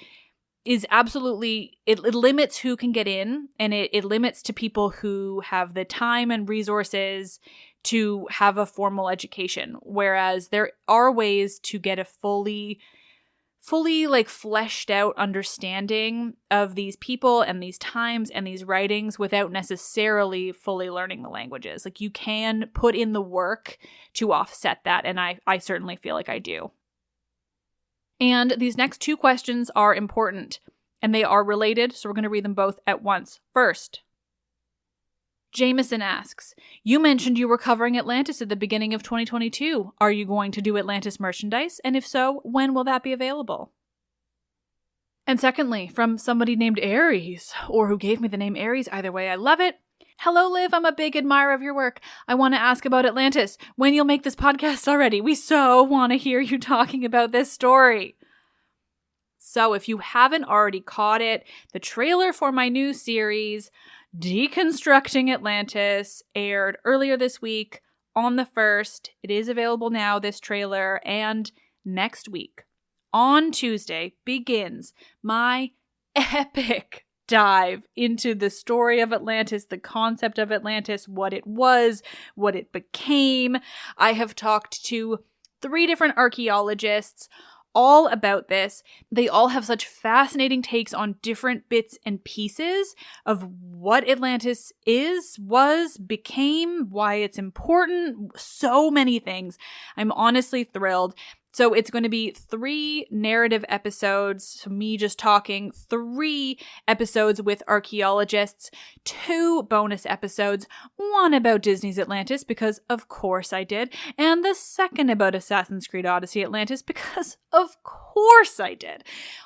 absolutely, it limits who can get in, and it limits to people who have the time and resources to have a formal education. Whereas there are ways to get a fully fleshed out understanding of these people and these times and these writings without necessarily fully learning the languages. You can put in the work to offset that, and I certainly feel like I do. And these next 2 questions are important, and they are related, so we're going to read them both at once. First, Jameson asks, you mentioned you were covering Atlantis at the beginning of 2022. Are you going to do Atlantis merchandise? And if so, when will that be available? And secondly, from somebody named Aries, or who gave me the name Aries, either way, I love it. Hello, Liv. I'm a big admirer of your work. I want to ask about Atlantis. When you'll make this podcast already? We so want to hear you talking about this story. So if you haven't already caught it, the trailer for my new series, Deconstructing Atlantis, aired earlier this week on the 1st. It is available now, this trailer, and next week, on Tuesday, begins my epic dive into the story of Atlantis, the concept of Atlantis, what it was, what it became. I have talked to 3 different archaeologists all about this. They all have such fascinating takes on different bits and pieces of what Atlantis is, was, became, why it's important, so many things. I'm honestly thrilled. So it's going to be 3 narrative episodes, so me just talking, 3 episodes with archaeologists, 2 bonus episodes, one about Disney's Atlantis, because of course I did, and the second about Assassin's Creed Odyssey Atlantis, because of course I did.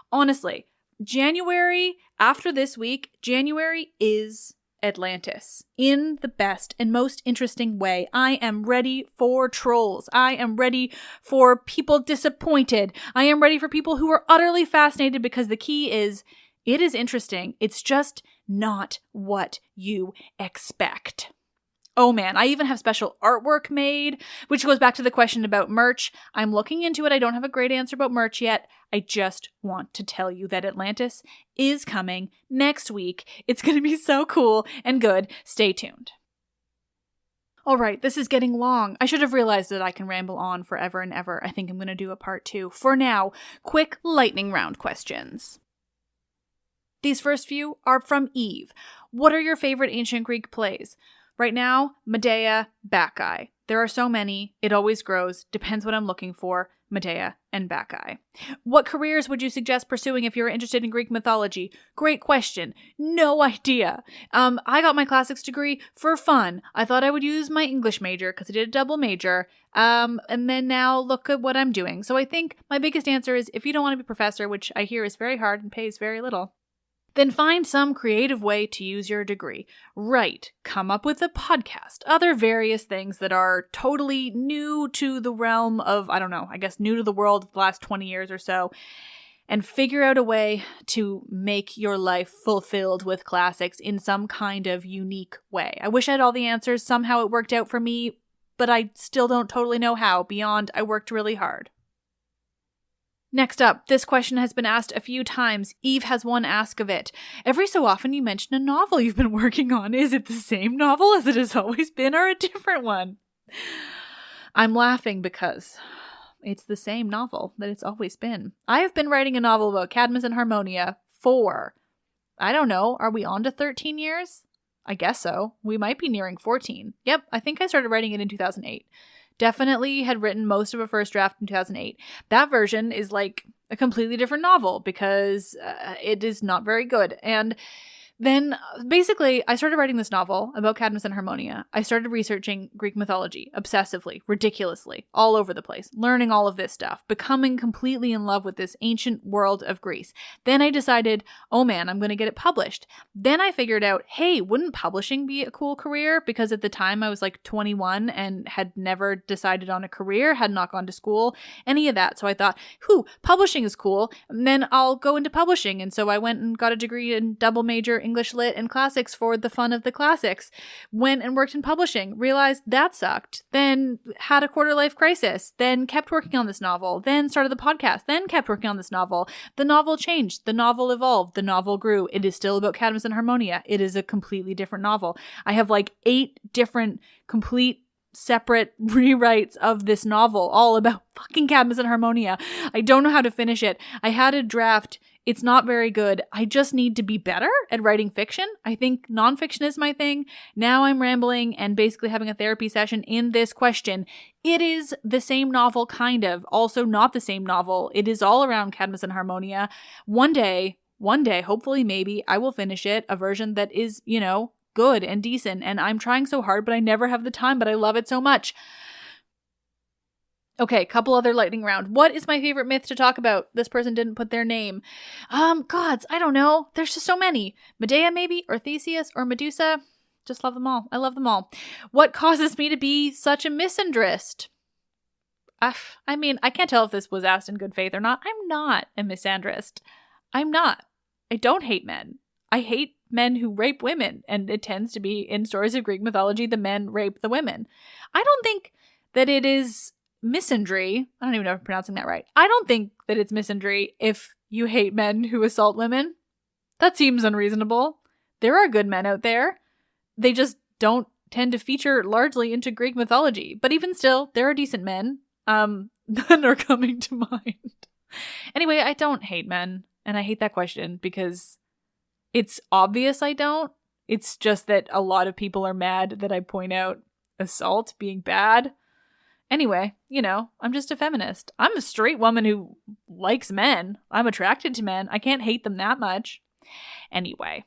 Honestly, January, after this week, January is Atlantis in the best and most interesting way. I am ready for trolls. I am ready for people disappointed. I am ready for people who are utterly fascinated, because the key is it is interesting. It's just not what you expect. Oh man, I even have special artwork made, which goes back to the question about merch. I'm looking into it. I don't have a great answer about merch yet. I just want to tell you that Atlantis is coming next week. It's going to be so cool and good. Stay tuned. All right, this is getting long. I should have realized that I can ramble on forever and ever. I think I'm going to do a part 2. For now, quick lightning round questions. These first few are from Eve. What are your favorite ancient Greek plays? Right now, Medea, Bacchae. There are so many. It always grows. Depends what I'm looking for. Medea and Bacchae. What careers would you suggest pursuing if you're interested in Greek mythology? Great question. No idea. I got my classics degree for fun. I thought I would use my English major because I did a double major. And then now look at what I'm doing. So I think my biggest answer is, if you don't want to be a professor, which I hear is very hard and pays very little, then find some creative way to use your degree. Write, come up with a podcast, other various things that are totally new to the realm of, new to the world of the last 20 years or so, and figure out a way to make your life fulfilled with classics in some kind of unique way. I wish I had all the answers. Somehow it worked out for me, but I still don't totally know how, beyond I worked really hard. Next up, this question has been asked a few times. Eve has one ask of it. Every so often you mention a novel you've been working on. Is it the same novel as it has always been, or a different one? I'm laughing because it's the same novel that it's always been. I have been writing a novel about Cadmus and Harmonia for, are we on to 13 years? I guess so. We might be nearing 14. Yep, I think I started writing it in 2008. Definitely had written most of a first draft in 2008. That version is like a completely different novel because it is not very good. And then basically I started writing this novel about Cadmus and Harmonia. I started researching Greek mythology obsessively, ridiculously, all over the place, learning all of this stuff, becoming completely in love with this ancient world of Greece. Then I decided, oh man, I'm going to get it published. Then I figured out, hey, wouldn't publishing be a cool career? Because at the time I was like 21 and had never decided on a career, had not gone to school, any of that. So I thought, publishing is cool. And then I'll go into publishing. And so I went and got a degree in double major English Lit and classics for the fun of the classics. Went and worked in publishing, realized that sucked, then had a quarter life crisis, then kept working on this novel, then started the podcast, then kept working on this novel. The novel changed, the novel evolved, the novel grew. It is still about Cadmus and Harmonia. It is a completely different novel. I have like 8 different complete separate rewrites of this novel all about fucking Cadmus and Harmonia. I don't know how to finish it. I had a draft. It's not very good. I just need to be better at writing fiction. I think nonfiction is my thing. Now I'm rambling and basically having a therapy session in this question. It is the same novel, kind of. Also not the same novel. It is all around Cadmus and Harmonia. One day, hopefully maybe, I will finish it, a version that is, good and decent, and I'm trying so hard, but I never have the time, but I love it so much. Okay, couple other lightning round. What is my favorite myth to talk about? This person didn't put their name. Gods, I don't know. There's just so many. Medea maybe, or Theseus, or Medusa. Just love them all. I love them all. What causes me to be such a misandrist? I mean, I can't tell if this was asked in good faith or not. I'm not a misandrist. I'm not. I don't hate men. I hate men who rape women, and it tends to be in stories of Greek mythology, the men rape the women. I don't think that it is misandry. I don't even know if I'm pronouncing that right. I don't think that it's misandry if you hate men who assault women. That seems unreasonable. There are good men out there. They just don't tend to feature largely into Greek mythology. But even still, there are decent men. None are coming to mind. Anyway, I don't hate men. And I hate that question because it's obvious I don't. It's just that a lot of people are mad that I point out assault being bad. Anyway, I'm just a feminist. I'm a straight woman who likes men. I'm attracted to men. I can't hate them that much. Anyway.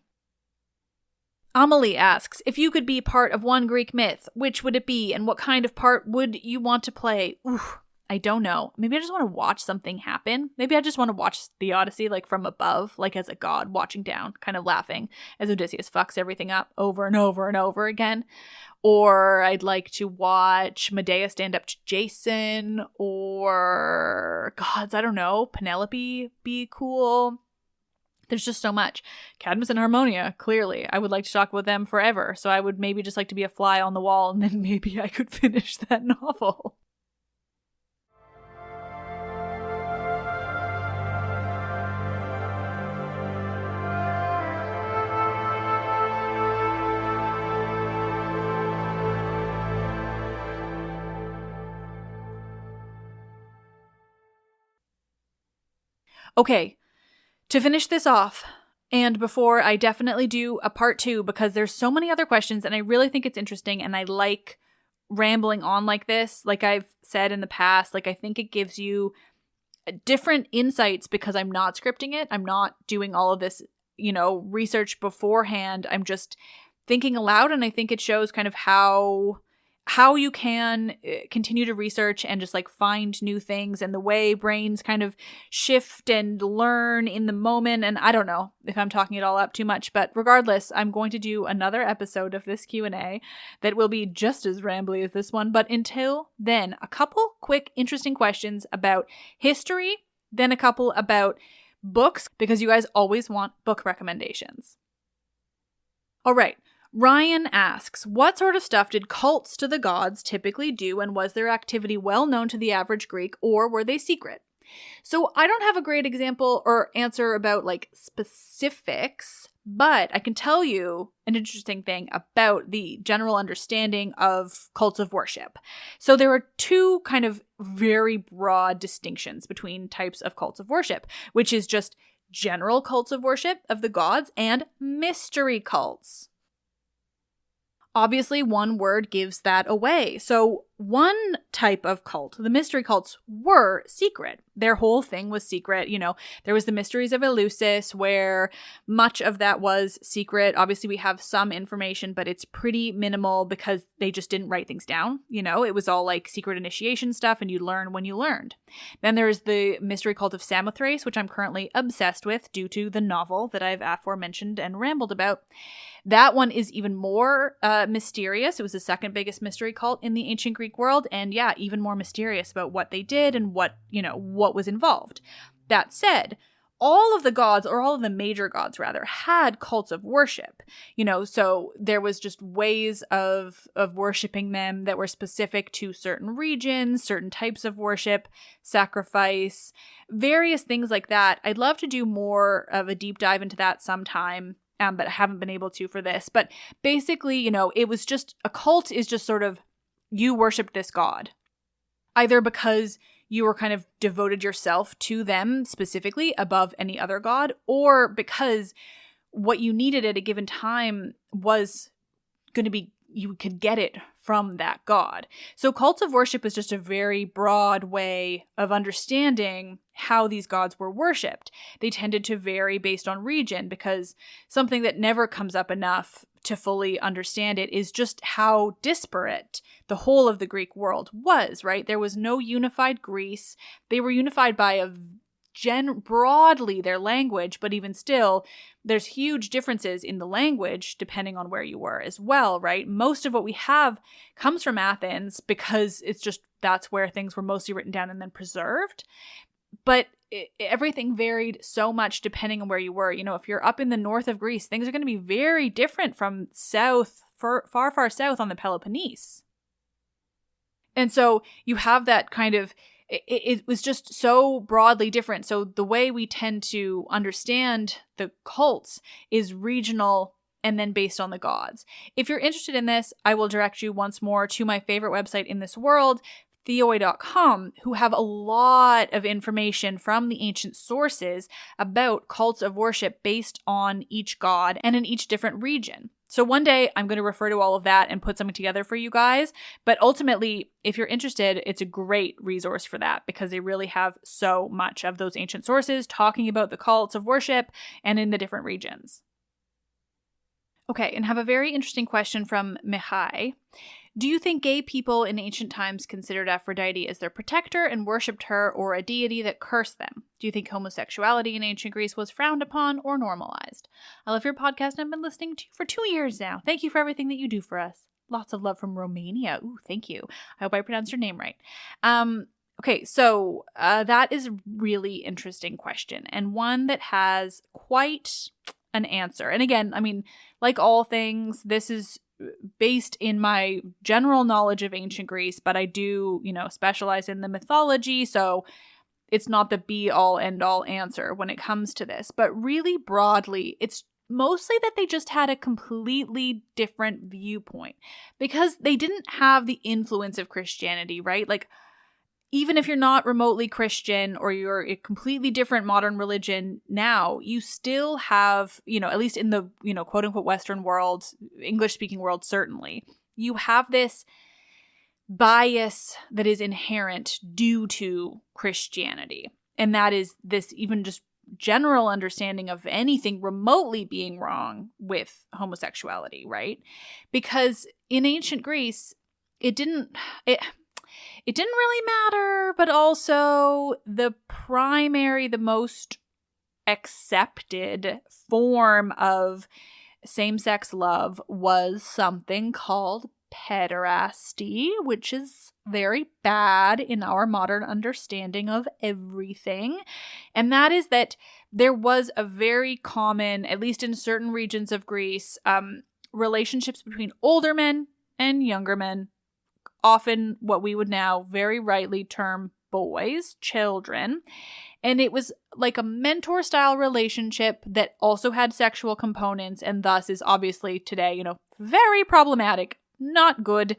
Amelie asks, if you could be part of one Greek myth, which would it be and what kind of part would you want to play? Oof, I don't know. Maybe I just want to watch something happen. Maybe I just want to watch the Odyssey from above, as a god watching down, kind of laughing as Odysseus fucks everything up over and over and over again. Or I'd like to watch Medea stand up to Jason, or gods, I don't know, Penelope be cool. There's just so much. Cadmus and Harmonia, clearly. I would like to talk about them forever. So I would maybe just like to be a fly on the wall, and then maybe I could finish that novel. Okay, to finish this off, and before I definitely do a part 2, because there's so many other questions and I really think it's interesting and I like rambling on like this. Like I've said in the past, I think it gives you different insights because I'm not scripting it. I'm not doing all of this, research beforehand. I'm just thinking aloud, and I think it shows kind of how you can continue to research and just find new things, and the way brains kind of shift and learn in the moment. And I don't know if I'm talking it all up too much, but regardless, I'm going to do another episode of this Q&A that will be just as rambly as this one. But until then, a couple quick interesting questions about history, then a couple about books, because you guys always want book recommendations. All right. Ryan asks, what sort of stuff did cults to the gods typically do, and was their activity well known to the average Greek, or were they secret? So I don't have a great example or answer about specifics, but I can tell you an interesting thing about the general understanding of cults of worship. So there are two kind of very broad distinctions between types of cults of worship, which is just general cults of worship of the gods and mystery cults. Obviously, one word gives that away. So one type of cult, the mystery cults, were secret. Their whole thing was secret. There was the Mysteries of Eleusis, where much of that was secret. Obviously, we have some information, but it's pretty minimal because they just didn't write things down. It was all secret initiation stuff, and you learn when you learned. Then there's the mystery cult of Samothrace, which I'm currently obsessed with due to the novel that I've aforementioned and rambled about. That one is even more mysterious. It was the second biggest mystery cult in the ancient Greek world, and yeah, even more mysterious about what they did and what was involved. That said, all of the gods, or all of the major gods rather, had cults of worship. So there was just ways of worshiping them that were specific to certain regions, certain types of worship, sacrifice, various things like that. I'd love to do more of a deep dive into that sometime. But I haven't been able to for this. But basically, it was just, a cult is just sort of, you worshipped this god. Either because you were kind of devoted yourself to them specifically above any other god, or because what you needed at a given time was going to be, you could get it from that god. So cults of worship is just a very broad way of understanding how these gods were worshipped. They tended to vary based on region, because something that never comes up enough to fully understand it is just how disparate the whole of the Greek world was, right? There was no unified Greece. They were unified by broadly their language, but even still, there's huge differences in the language depending on where you were as well, right? Most of what we have comes from Athens because that's where things were mostly written down and then preserved. But everything varied so much depending on where you were. If you're up in the north of Greece, things are going to be very different from far south on the Peloponnese. And so you have that kind of, it was just so broadly different. So the way we tend to understand the cults is regional and then based on the gods. If you're interested in this, I will direct you once more to my favorite website in this world, theoi.com, who have a lot of information from the ancient sources about cults of worship based on each god and in each different region. So one day I'm going to refer to all of that and put something together for you guys. But ultimately, if you're interested, it's a great resource for that because they really have so much of those ancient sources talking about the cults of worship and in the different regions. Okay, and have a very interesting question from Mihai. Do you think gay people in ancient times considered Aphrodite as their protector and worshipped her, or a deity that cursed them? Do you think homosexuality in ancient Greece was frowned upon or normalized? I love your podcast and I've been listening to you for 2 years now. Thank you for everything that you do for us. Lots of love from Romania. Ooh, thank you. I hope I pronounced your name right. Okay, so that is a really interesting question and one that has quite an answer. And again, I mean, like all things, this is based in my general knowledge of ancient Greece, but I do, specialize in the mythology, so it's not the be-all, end-all answer when it comes to this. But really broadly, it's mostly that they just had a completely different viewpoint because they didn't have the influence of Christianity, right? Like, even if you're not remotely Christian or you're a completely different modern religion now, you still have, at least in the, quote unquote Western world, English speaking world, certainly, you have this bias that is inherent due to Christianity. And that is this even just general understanding of anything remotely being wrong with homosexuality, right? Because in ancient Greece, it didn't really matter, but also the most accepted form of same-sex love was something called pederasty, which is very bad in our modern understanding of everything. And that is that there was a very common, at least in certain regions of Greece, relationships between older men and younger men, often what we would now very rightly term boys, children. And it was like a mentor-style relationship that also had sexual components and thus is obviously today, very problematic, not good.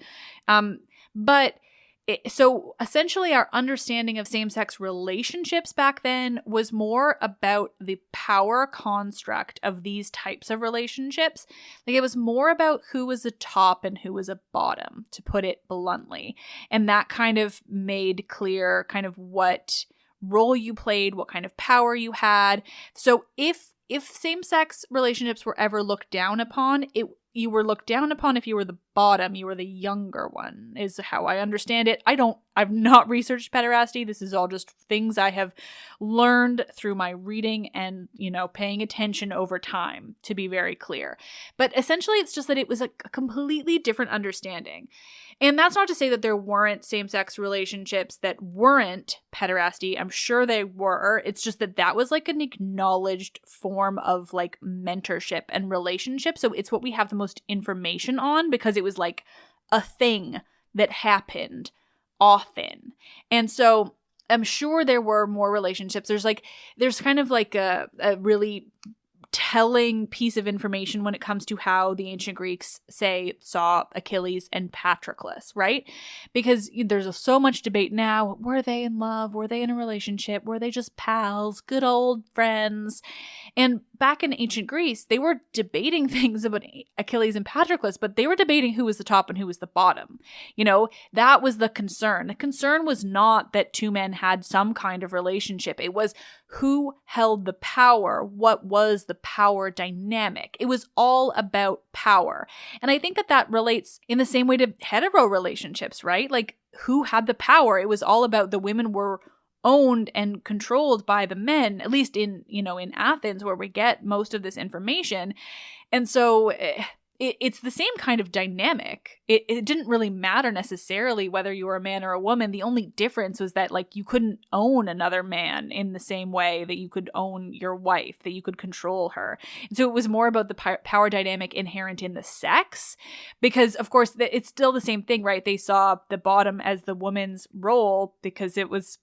So essentially our understanding of same-sex relationships back then was more about the power construct of these types of relationships. Like it was more about who was a top and who was a bottom, to put it bluntly. And that kind of made clear kind of what role you played, what kind of power you had. So if same-sex relationships were ever looked down upon, you were looked down upon if you were the bottom, you were the younger one, is how I understand it. I've not researched pederasty. This is all just things I have learned through my reading and, paying attention over time, to be very clear. But essentially, it's just that it was a completely different understanding. And that's not to say that there weren't same-sex relationships that weren't pederasty. I'm sure they were. It's just that was like an acknowledged form of like mentorship and relationship. So it's what we have the most information on because it was like a thing that happened often. And so I'm sure there were more relationships. There's kind of like a really telling piece of information when it comes to how the ancient Greeks saw Achilles and Patroclus, right? Because there's so much debate now. Were they in love? Were they in a relationship? Were they just pals? Good old friends? And back in ancient Greece, they were debating things about Achilles and Patroclus, but they were debating who was the top and who was the bottom. That was the concern. The concern was not that two men had some kind of relationship. It was who held the power, what was the power dynamic. It was all about power. And I think that that relates in the same way to hetero relationships, right? Like, who had the power? It was all about the women were owned and controlled by the men, at least in Athens, where we get most of this information. And so it's the same kind of dynamic. It didn't really matter necessarily whether you were a man or a woman. The only difference was that, like, you couldn't own another man in the same way that you could own your wife, that you could control her. And so it was more about the power dynamic inherent in the sex, because of course it's still the same thing, right? They saw the bottom as the woman's role because it was,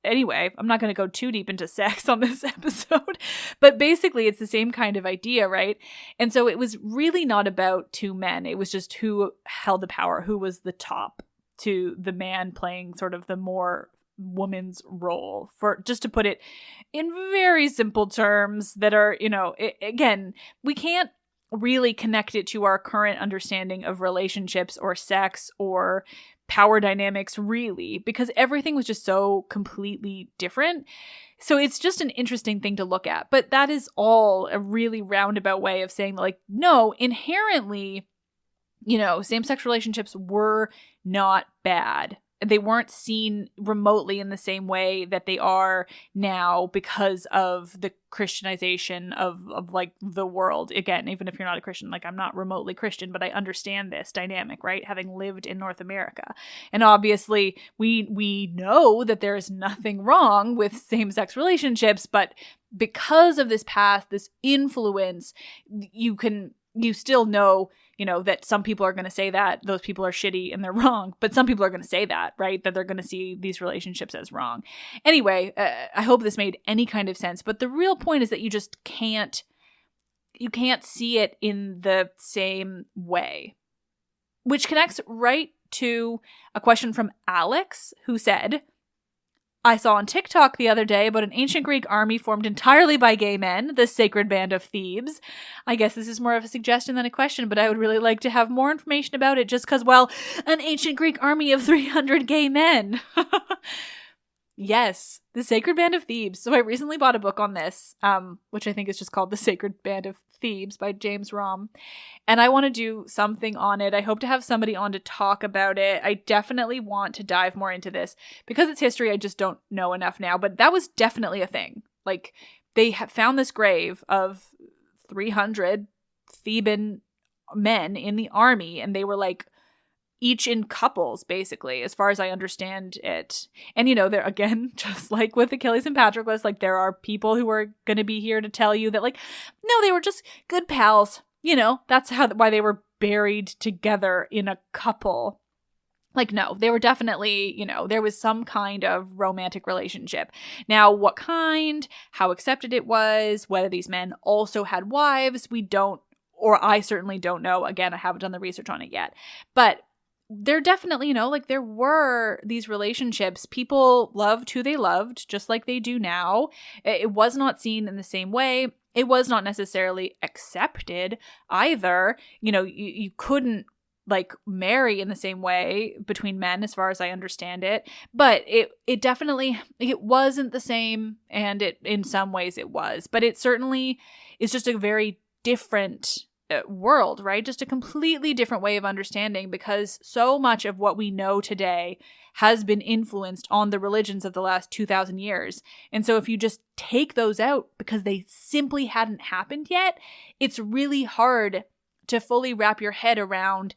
anyway, I'm not going to go too deep into sex on this episode, but basically it's the same kind of idea, right? And so it was really not about two men. It was just who held the power, who was the top, to the man playing sort of the more woman's role, for just to put it in very simple terms that are, again, we can't really connect it to our current understanding of relationships or sex or power dynamics, really, because everything was just so completely different. So it's just an interesting thing to look at. But that is all a really roundabout way of saying that, like, no, inherently, same-sex relationships were not bad. They weren't seen remotely in the same way that they are now because of the Christianization of like the world. Again, even if you're not a Christian, like, I'm not remotely Christian, but I understand this dynamic, right? Having lived in North America. And obviously we know that there is nothing wrong with same-sex relationships, but because of this past, this influence, you still know, that some people are going to say that those people are shitty and they're wrong, but some people are going to say that, right? That they're going to see these relationships as wrong. Anyway, I hope this made any kind of sense, but the real point is that you just can't see it in the same way, which connects right to a question from Alex, who said, I saw on TikTok the other day about an ancient Greek army formed entirely by gay men, the Sacred Band of Thebes. I guess this is more of a suggestion than a question, but I would really like to have more information about it just because, well, an ancient Greek army of 300 gay men. Yes, the Sacred Band of Thebes. So I recently bought a book on this, which I think is just called The Sacred Band of Thebes by James Rom. And I want to do something on it. I hope to have somebody on to talk about it. I definitely want to dive more into this. Because it's history, I just don't know enough now. But that was definitely a thing. Like, they found this grave of 300 Theban men in the army, and they were like, each in couples, basically, as far as I understand it. And, there, again, just like with Achilles and Patroclus, like, there are people who are going to be here to tell you that, like, no, they were just good pals. That's why they were buried together in a couple. Like, no, they were definitely, there was some kind of romantic relationship. Now, what kind, how accepted it was, whether these men also had wives, we don't, or I certainly don't know. Again, I haven't done the research on it yet. But there definitely, there were these relationships. People loved who they loved, just like they do now. It was not seen in the same way. It was not necessarily accepted either. You couldn't, like, marry in the same way between men, as far as I understand it. But it definitely, it wasn't the same, and in some ways it was. But it certainly is just a very different world, right? Just a completely different way of understanding, because so much of what we know today has been influenced on the religions of the last 2,000 years. And so if you just take those out because they simply hadn't happened yet, it's really hard to fully wrap your head around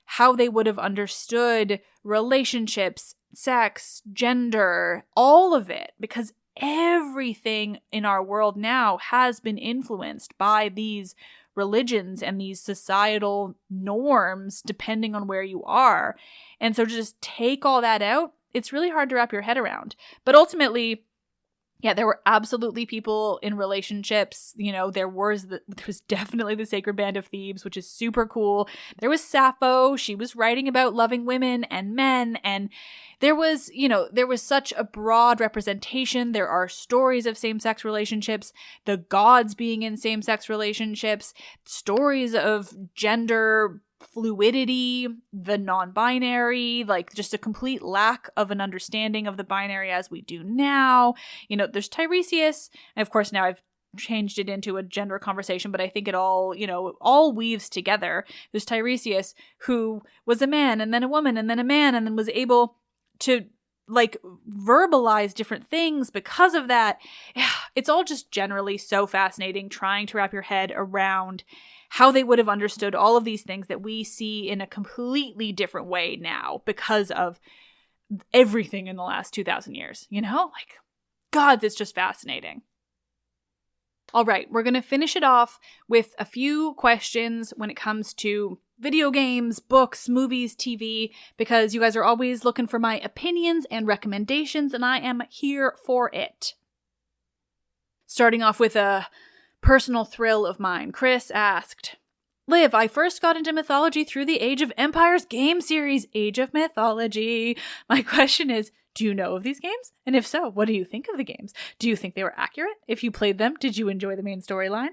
how they would have understood relationships, sex, gender, all of it, because everything in our world now has been influenced by these religions and these societal norms, depending on where you are. And so to just take all that out, it's really hard to wrap your head around. But ultimately, yeah, there were absolutely people in relationships. There was definitely the Sacred Band of Thebes, which is super cool. There was Sappho. She was writing about loving women and men. And there was such a broad representation. There are stories of same-sex relationships, the gods being in same-sex relationships, stories of gender fluidity, the non-binary, like just a complete lack of an understanding of the binary as we do now. You know, there's Tiresias, and of course now I've changed it into a gender conversation, but I think it all, you know, all weaves together. There's Tiresias, who was a man and then a woman and then a man, and then was able to like verbalize different things because of that. It's all just generally so fascinating trying to wrap your head around how they would have understood all of these things that we see in a completely different way now because of everything in the last 2,000 years, you know? Like, God, it's just fascinating. All right, we're going to finish it off with a few questions when it comes to video games, books, movies, TV, because you guys are always looking for my opinions and recommendations, and I am here for it. Starting off with a personal thrill of mine, Chris asked, Liv, I first got into mythology through the Age of Empires game series, Age of Mythology. My question is, do you know of these games? And if so, what do you think of the games? Do you think they were accurate? If you played them, did you enjoy the main storyline?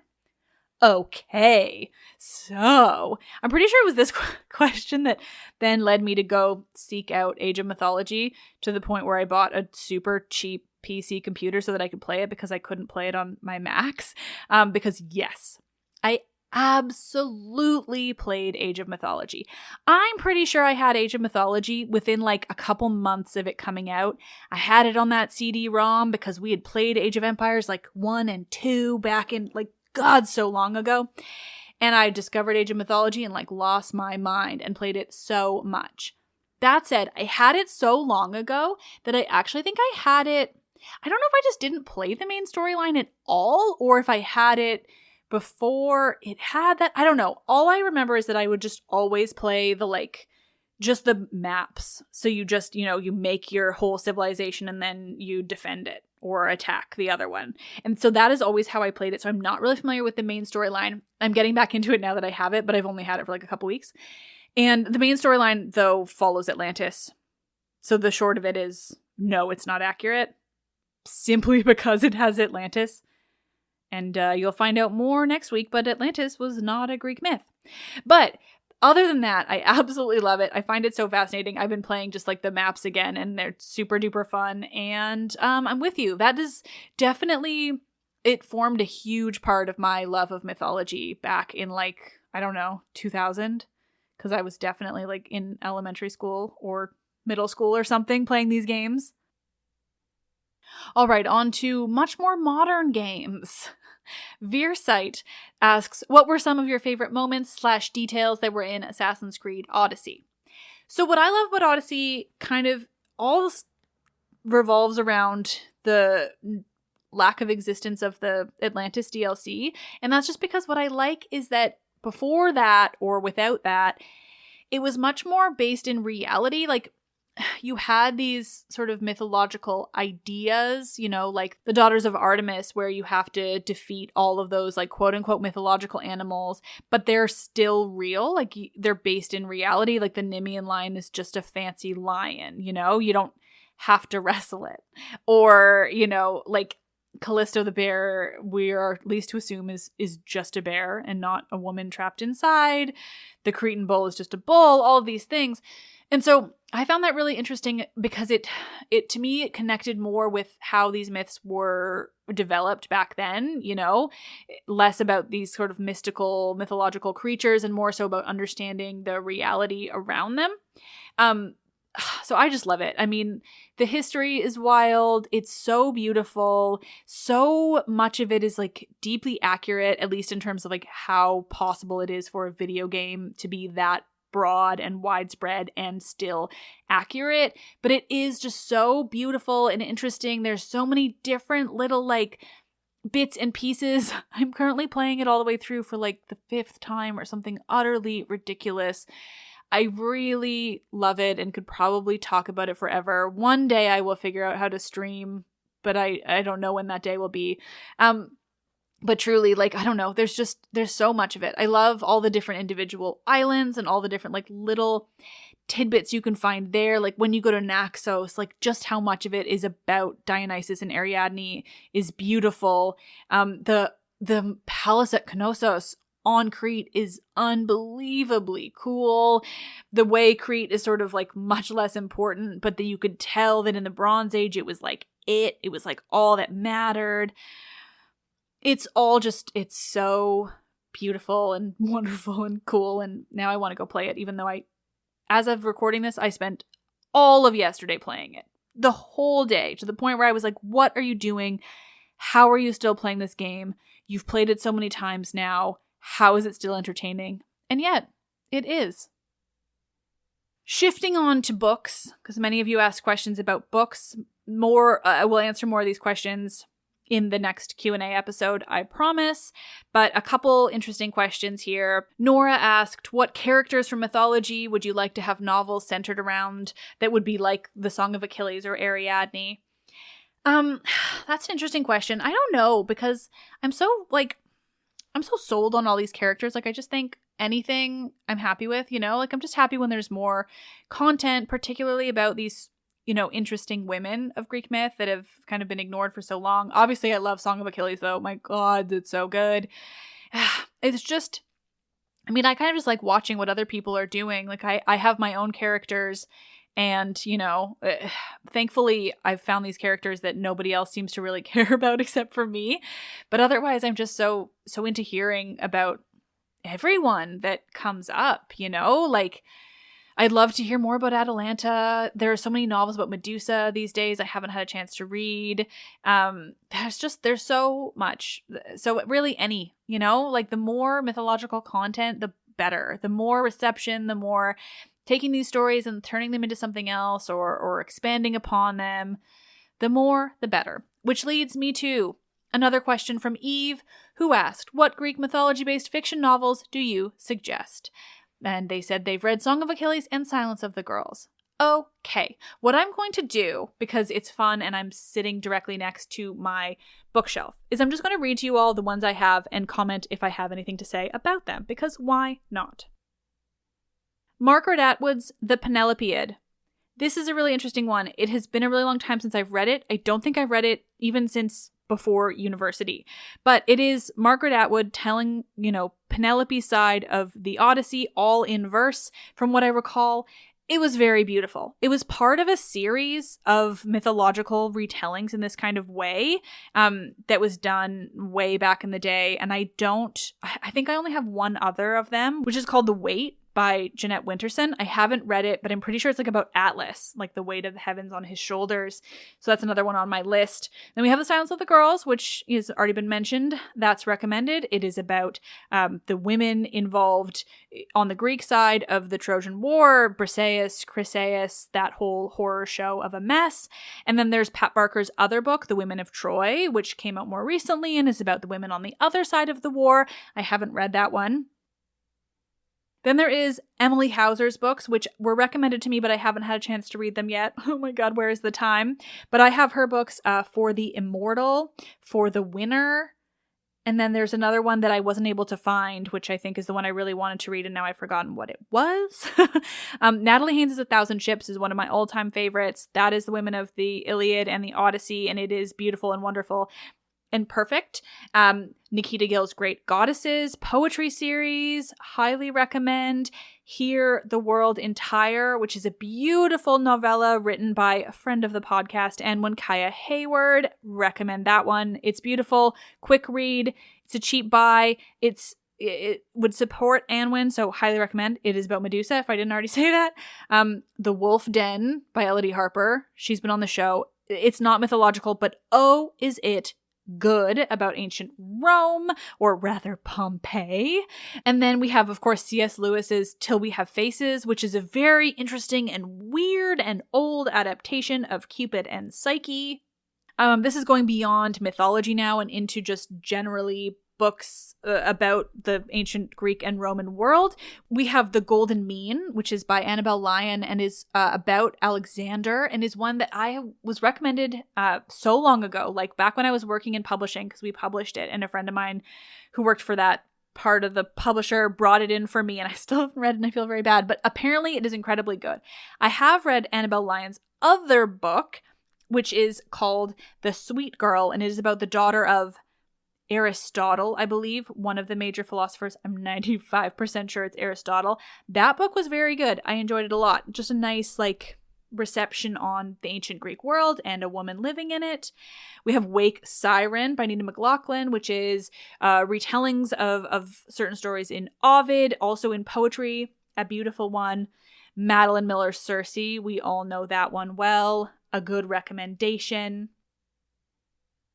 Okay, so I'm pretty sure it was this question that then led me to go seek out Age of Mythology to the point where I bought a super cheap PC computer so that I could play it because I couldn't play it on my Macs. Because yes, I absolutely played Age of Mythology. I'm pretty sure I had Age of Mythology within like a couple months of it coming out. I had it on that CD-ROM because we had played Age of Empires like 1 and 2 back in like God so long ago. And I discovered Age of Mythology and like lost my mind and played it so much. That said, I had it so long ago that I actually think I had it. I don't know if I just didn't play the main storyline at all or if I had it before it had that. I don't know. All I remember is that I would just always play the like just the maps. So you just, you know, you make your whole civilization and then you defend it or attack the other one. And so that is always how I played it. So I'm not really familiar with the main storyline. I'm getting back into it now that I have it, but I've only had it for like a couple weeks. And the main storyline, though, follows Atlantis. So the short of it is, no, it's not accurate. Simply because it has Atlantis. And you'll find out more next week, but Atlantis was not a Greek myth. But other than that, I absolutely love it. I find it so fascinating. I've been playing just like the maps again, and they're super duper fun. And I'm with you. That is definitely, it formed a huge part of my love of mythology back in like, I don't know, 2000. Because I was definitely like in elementary school or middle school or something playing these games. All right, on to much more modern games. Veersight asks, what were some of your favorite moments / details that were in Assassin's Creed Odyssey? So what I love about Odyssey kind of all revolves around the lack of existence of the Atlantis DLC. And that's just because what I like is that before that or without that, it was much more based in reality. Like, you had these sort of mythological ideas, you know, like the Daughters of Artemis, where you have to defeat all of those like quote unquote mythological animals, but they're still real. Like they're based in reality. Like the Nemean lion is just a fancy lion, you know, you don't have to wrestle it. Or, you know, like Callisto the bear, we are at least to assume is just a bear and not a woman trapped inside. The Cretan bull is just a bull, all of these things. And so I found that really interesting because it to me, it connected more with how these myths were developed back then, you know, less about these sort of mystical, mythological creatures and more so about understanding the reality around them. So I just love it. I mean, the history is wild. It's so beautiful. So much of it is like deeply accurate, at least in terms of like how possible it is for a video game to be that broad and widespread and still accurate. But it is just so beautiful and interesting. There's so many different little like bits and pieces. I'm currently playing it all the way through for like the 5th time or something utterly ridiculous. I really love it and could probably talk about it forever. One day I will figure out how to stream, but I don't know when that day will be. But truly, like, I don't know, there's so much of it. I love all the different individual islands and all the different, like, little tidbits you can find there. Like, when you go to Naxos, like, just how much of it is about Dionysus and Ariadne is beautiful. The palace at Knossos, on Crete is unbelievably cool. The way Crete is sort of like much less important, but that you could tell that in the Bronze Age it was like it was like all that mattered. It's all just, it's so beautiful and wonderful and cool, and now I want to go play it, even though as of recording this, I spent all of yesterday playing it. The whole day, to the point where I was like, what are you doing? How are you still playing this game? You've played it so many times now. How is it still entertaining? And yet, it is. Shifting on to books, because many of you asked questions about books. I will answer more of these questions in the next Q&A episode, I promise. But a couple interesting questions here. Nora asked, what characters from mythology would you like to have novels centered around that would be like the Song of Achilles or Ariadne? That's an interesting question. I don't know, because I'm so sold on all these characters. Like, I just think anything I'm happy with, like, I'm just happy when there's more content, particularly about these, interesting women of Greek myth that have kind of been ignored for so long. Obviously, I love Song of Achilles, though. My God, it's so good. It's just, I kind of just like watching what other people are doing. Like, I have my own characters, and, thankfully, I've found these characters that nobody else seems to really care about except for me. But otherwise, I'm just so into hearing about everyone that comes up, Like, I'd love to hear more about Atalanta. There are so many novels about Medusa these days I haven't had a chance to read. There's so much. So really any, like, the more mythological content, the better. The more reception, the more taking these stories and turning them into something else or expanding upon them, the more, the better. Which leads me to another question from Eve, who asked, what Greek mythology-based fiction novels do you suggest? And they said they've read Song of Achilles and Silence of the Girls. Okay, what I'm going to do, because it's fun and I'm sitting directly next to my bookshelf, is I'm just going to read to you all the ones I have and comment if I have anything to say about them, because why not? Margaret Atwood's The Penelopeid. This is a really interesting one. It has been a really long time since I've read it. I don't think I've read it even since before university. But it is Margaret Atwood telling, Penelope's side of the Odyssey, all in verse, from what I recall. It was very beautiful. It was part of a series of mythological retellings in this kind of way that was done way back in the day. And I think I only have one other of them, which is called The Weight by Jeanette Winterson. I haven't read it, but I'm pretty sure it's like about Atlas, like the weight of the heavens on his shoulders. So that's another one on my list. Then we have The Silence of the Girls, which has already been mentioned. That's recommended. It is about the women involved on the Greek side of the Trojan War, Briseis, Chryseis, that whole horror show of a mess. And then there's Pat Barker's other book, The Women of Troy, which came out more recently and is about the women on the other side of the war. I haven't read that one. Then there is Emily Hauser's books, which were recommended to me, but I haven't had a chance to read them yet. Oh my God, where is the time? But I have her books For the Immortal, For the Winner, and then there's another one that I wasn't able to find, which I think is the one I really wanted to read, and now I've forgotten what it was. Natalie Haynes' 1,000 Ships is one of my all-time favorites. That is the women of the Iliad and the Odyssey, and it is beautiful and wonderful and perfect. Nikita Gill's Great Goddesses poetry series, highly recommend. Hear the World Entire, which is a beautiful novella written by a friend of the podcast, Anwen Kaya Hayward. Recommend that one. It's beautiful, quick read. It's a cheap buy. It would support Anwen, so highly recommend. It is about Medusa, if I didn't already say that. The Wolf Den by Elodie Harper. She's been on the show. It's not mythological, but oh, is it good, about ancient Rome, or rather Pompeii. And then we have, of course, C.S. Lewis's Till We Have Faces, which is a very interesting and weird and old adaptation of Cupid and Psyche. This is going beyond mythology now and into just generally books about the ancient Greek and Roman world. We have The Golden Mean, which is by Annabelle Lyon and is about Alexander, and is one that I was recommended so long ago, like back when I was working in publishing, because we published it, and a friend of mine who worked for that part of the publisher brought it in for me, and I still haven't read it and I feel very bad, but apparently it is incredibly good. I have read Annabelle Lyon's other book, which is called The Sweet Girl, and it is about the daughter of Aristotle, I believe, one of the major philosophers. I'm 95% sure it's Aristotle. That book was very good. I enjoyed it a lot. Just a nice, reception on the ancient Greek world and a woman living in it. We have Wake Siren by Nina McLaughlin, which is retellings of certain stories in Ovid, also in poetry, a beautiful one. Madeline Miller's Circe, we all know that one well, a good recommendation.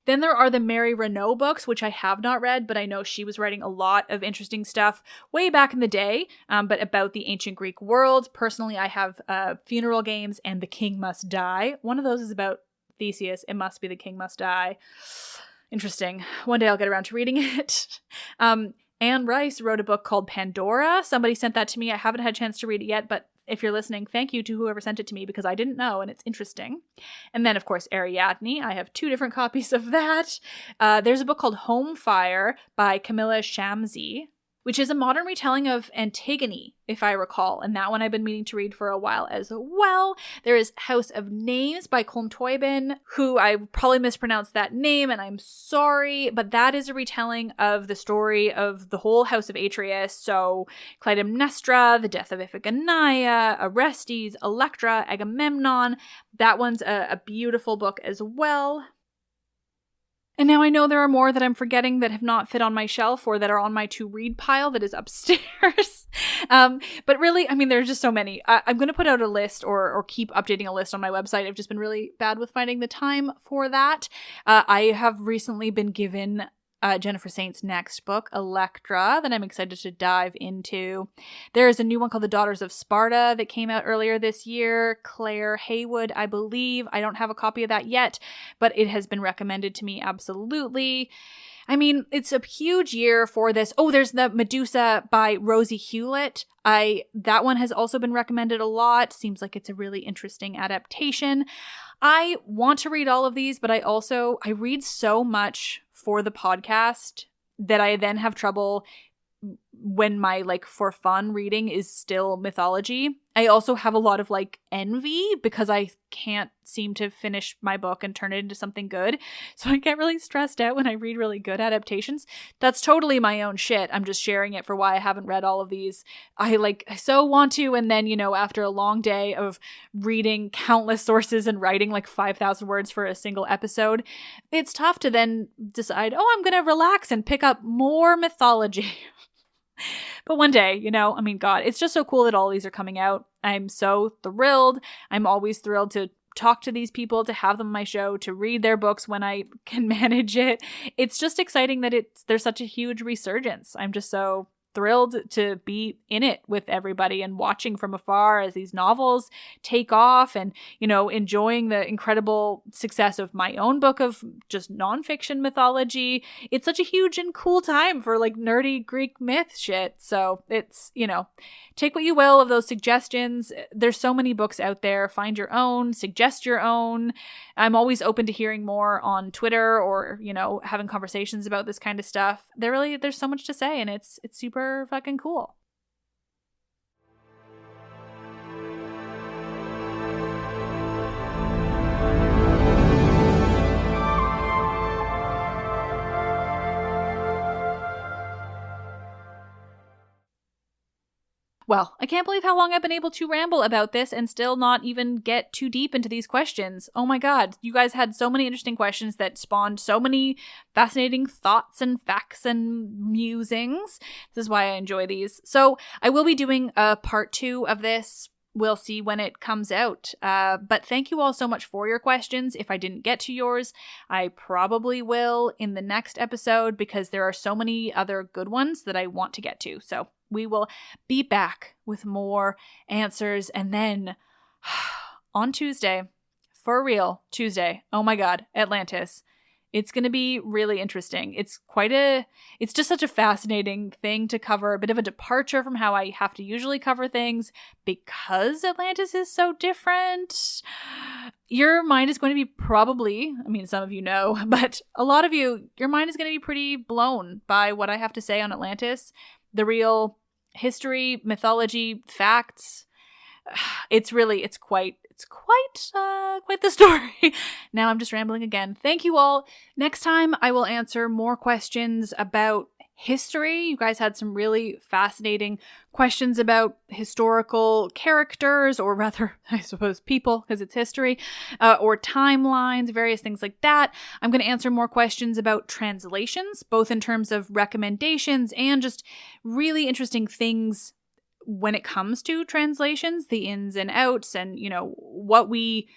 Then there are the Mary Renault books, which I have not read, but I know she was writing a lot of interesting stuff way back in the day, but about the ancient Greek world. Personally, I have Funeral Games and The King Must Die. One of those is about Theseus. It must be The King Must Die. Interesting. One day I'll get around to reading it. Anne Rice wrote a book called Pandora. Somebody sent that to me. I haven't had a chance to read it yet, but if you're listening, thank you to whoever sent it to me because I didn't know and it's interesting. And then, of course, Ariadne. I have 2 different copies of that. There's a book called Home Fire by Camilla Shamsi, which is a modern retelling of Antigone, if I recall. And that one I've been meaning to read for a while as well. There is House of Names by Colm Toibin, who I probably mispronounced that name, and I'm sorry, but that is a retelling of the story of the whole House of Atreus. So Clytemnestra, the death of Iphigenia, Orestes, Electra, Agamemnon. That one's a beautiful book as well. And now I know there are more that I'm forgetting that have not fit on my shelf or that are on my to-read pile that is upstairs. But really, I mean, there's just so many. I'm going to put out a list or keep updating a list on my website. I've just been really bad with finding the time for that. I have recently been given Jennifer Saint's next book, Electra, that I'm excited to dive into. There is a new one called The Daughters of Sparta that came out earlier this year. Claire Haywood, I believe. I don't have a copy of that yet, but it has been recommended to me absolutely. I mean, it's a huge year for this. Oh, there's the Medusa by Rosie Hewlett. That one has also been recommended a lot. Seems like it's a really interesting adaptation. I want to read all of these, but I read so much for the podcast that I then have trouble when my for fun reading is still mythology. I also have a lot of envy because I can't seem to finish my book and turn it into something good. So I get really stressed out when I read really good adaptations. That's totally my own shit. I'm just sharing it for why I haven't read all of these. I so want to, and then, after a long day of reading countless sources and writing 5,000 words for a single episode, it's tough to then decide, oh, I'm going to relax and pick up more mythology. But one day, I mean, God, it's just so cool that all these are coming out. I'm so thrilled. I'm always thrilled to talk to these people, to have them on my show, to read their books when I can manage it. It's just exciting that there's such a huge resurgence. I'm just so thrilled to be in it with everybody and watching from afar as these novels take off and, enjoying the incredible success of my own book of just nonfiction mythology. It's such a huge and cool time for nerdy Greek myth shit. So it's, take what you will of those suggestions. There's so many books out there. Find your own, suggest your own. I'm always open to hearing more on Twitter or, having conversations about this kind of stuff. There's so much to say and it's super fucking cool. Well, I can't believe how long I've been able to ramble about this and still not even get too deep into these questions. Oh my God, you guys had so many interesting questions that spawned so many fascinating thoughts and facts and musings. This is why I enjoy these. So I will be doing a part 2 of this. We'll see when it comes out. But thank you all so much for your questions. If I didn't get to yours, I probably will in the next episode because there are so many other good ones that I want to get to. So we will be back with more answers. And then on Tuesday, for real, Tuesday, oh my God, Atlantis. It's going to be really interesting. It's just such a fascinating thing to cover, a bit of a departure from how I have to usually cover things because Atlantis is so different. Your mind is going to be probably, I mean, some of you know, but a lot of you, your mind is going to be pretty blown by what I have to say on Atlantis, the real history, mythology, facts. It's quite it's quite the story. Now I'm just rambling again. Thank you all. Next time I will answer more questions about history. You guys had some really fascinating questions about historical characters, or rather, I suppose, people, because it's history, or timelines, various things like that. I'm going to answer more questions about translations, both in terms of recommendations and just really interesting things when it comes to translations, the ins and outs, and, what we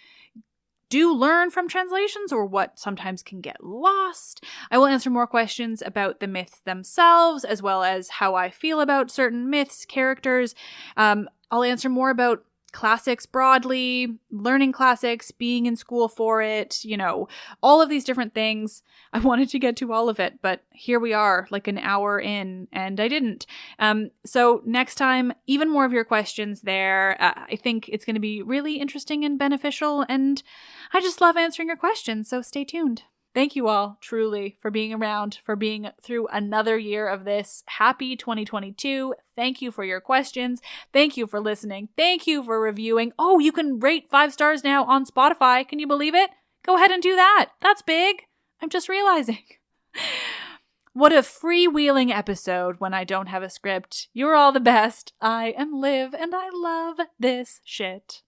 do learn from translations or what sometimes can get lost. I will answer more questions about the myths themselves, as well as how I feel about certain myths, characters. I'll answer more about classics broadly, learning classics, being in school for it, all of these different things. I wanted to get to all of it, but here we are, like an hour in, and I didn't. So next time, even more of your questions there. I think it's going to be really interesting and beneficial, and I just love answering your questions, so stay tuned. Thank you all, truly, for being around, for being through another year of this. Happy 2022. Thank you for your questions. Thank you for listening. Thank you for reviewing. Oh, you can rate 5 stars now on Spotify. Can you believe it? Go ahead and do that. That's big. I'm just realizing. What a freewheeling episode when I don't have a script. You're all the best. I am Liv, and I love this shit.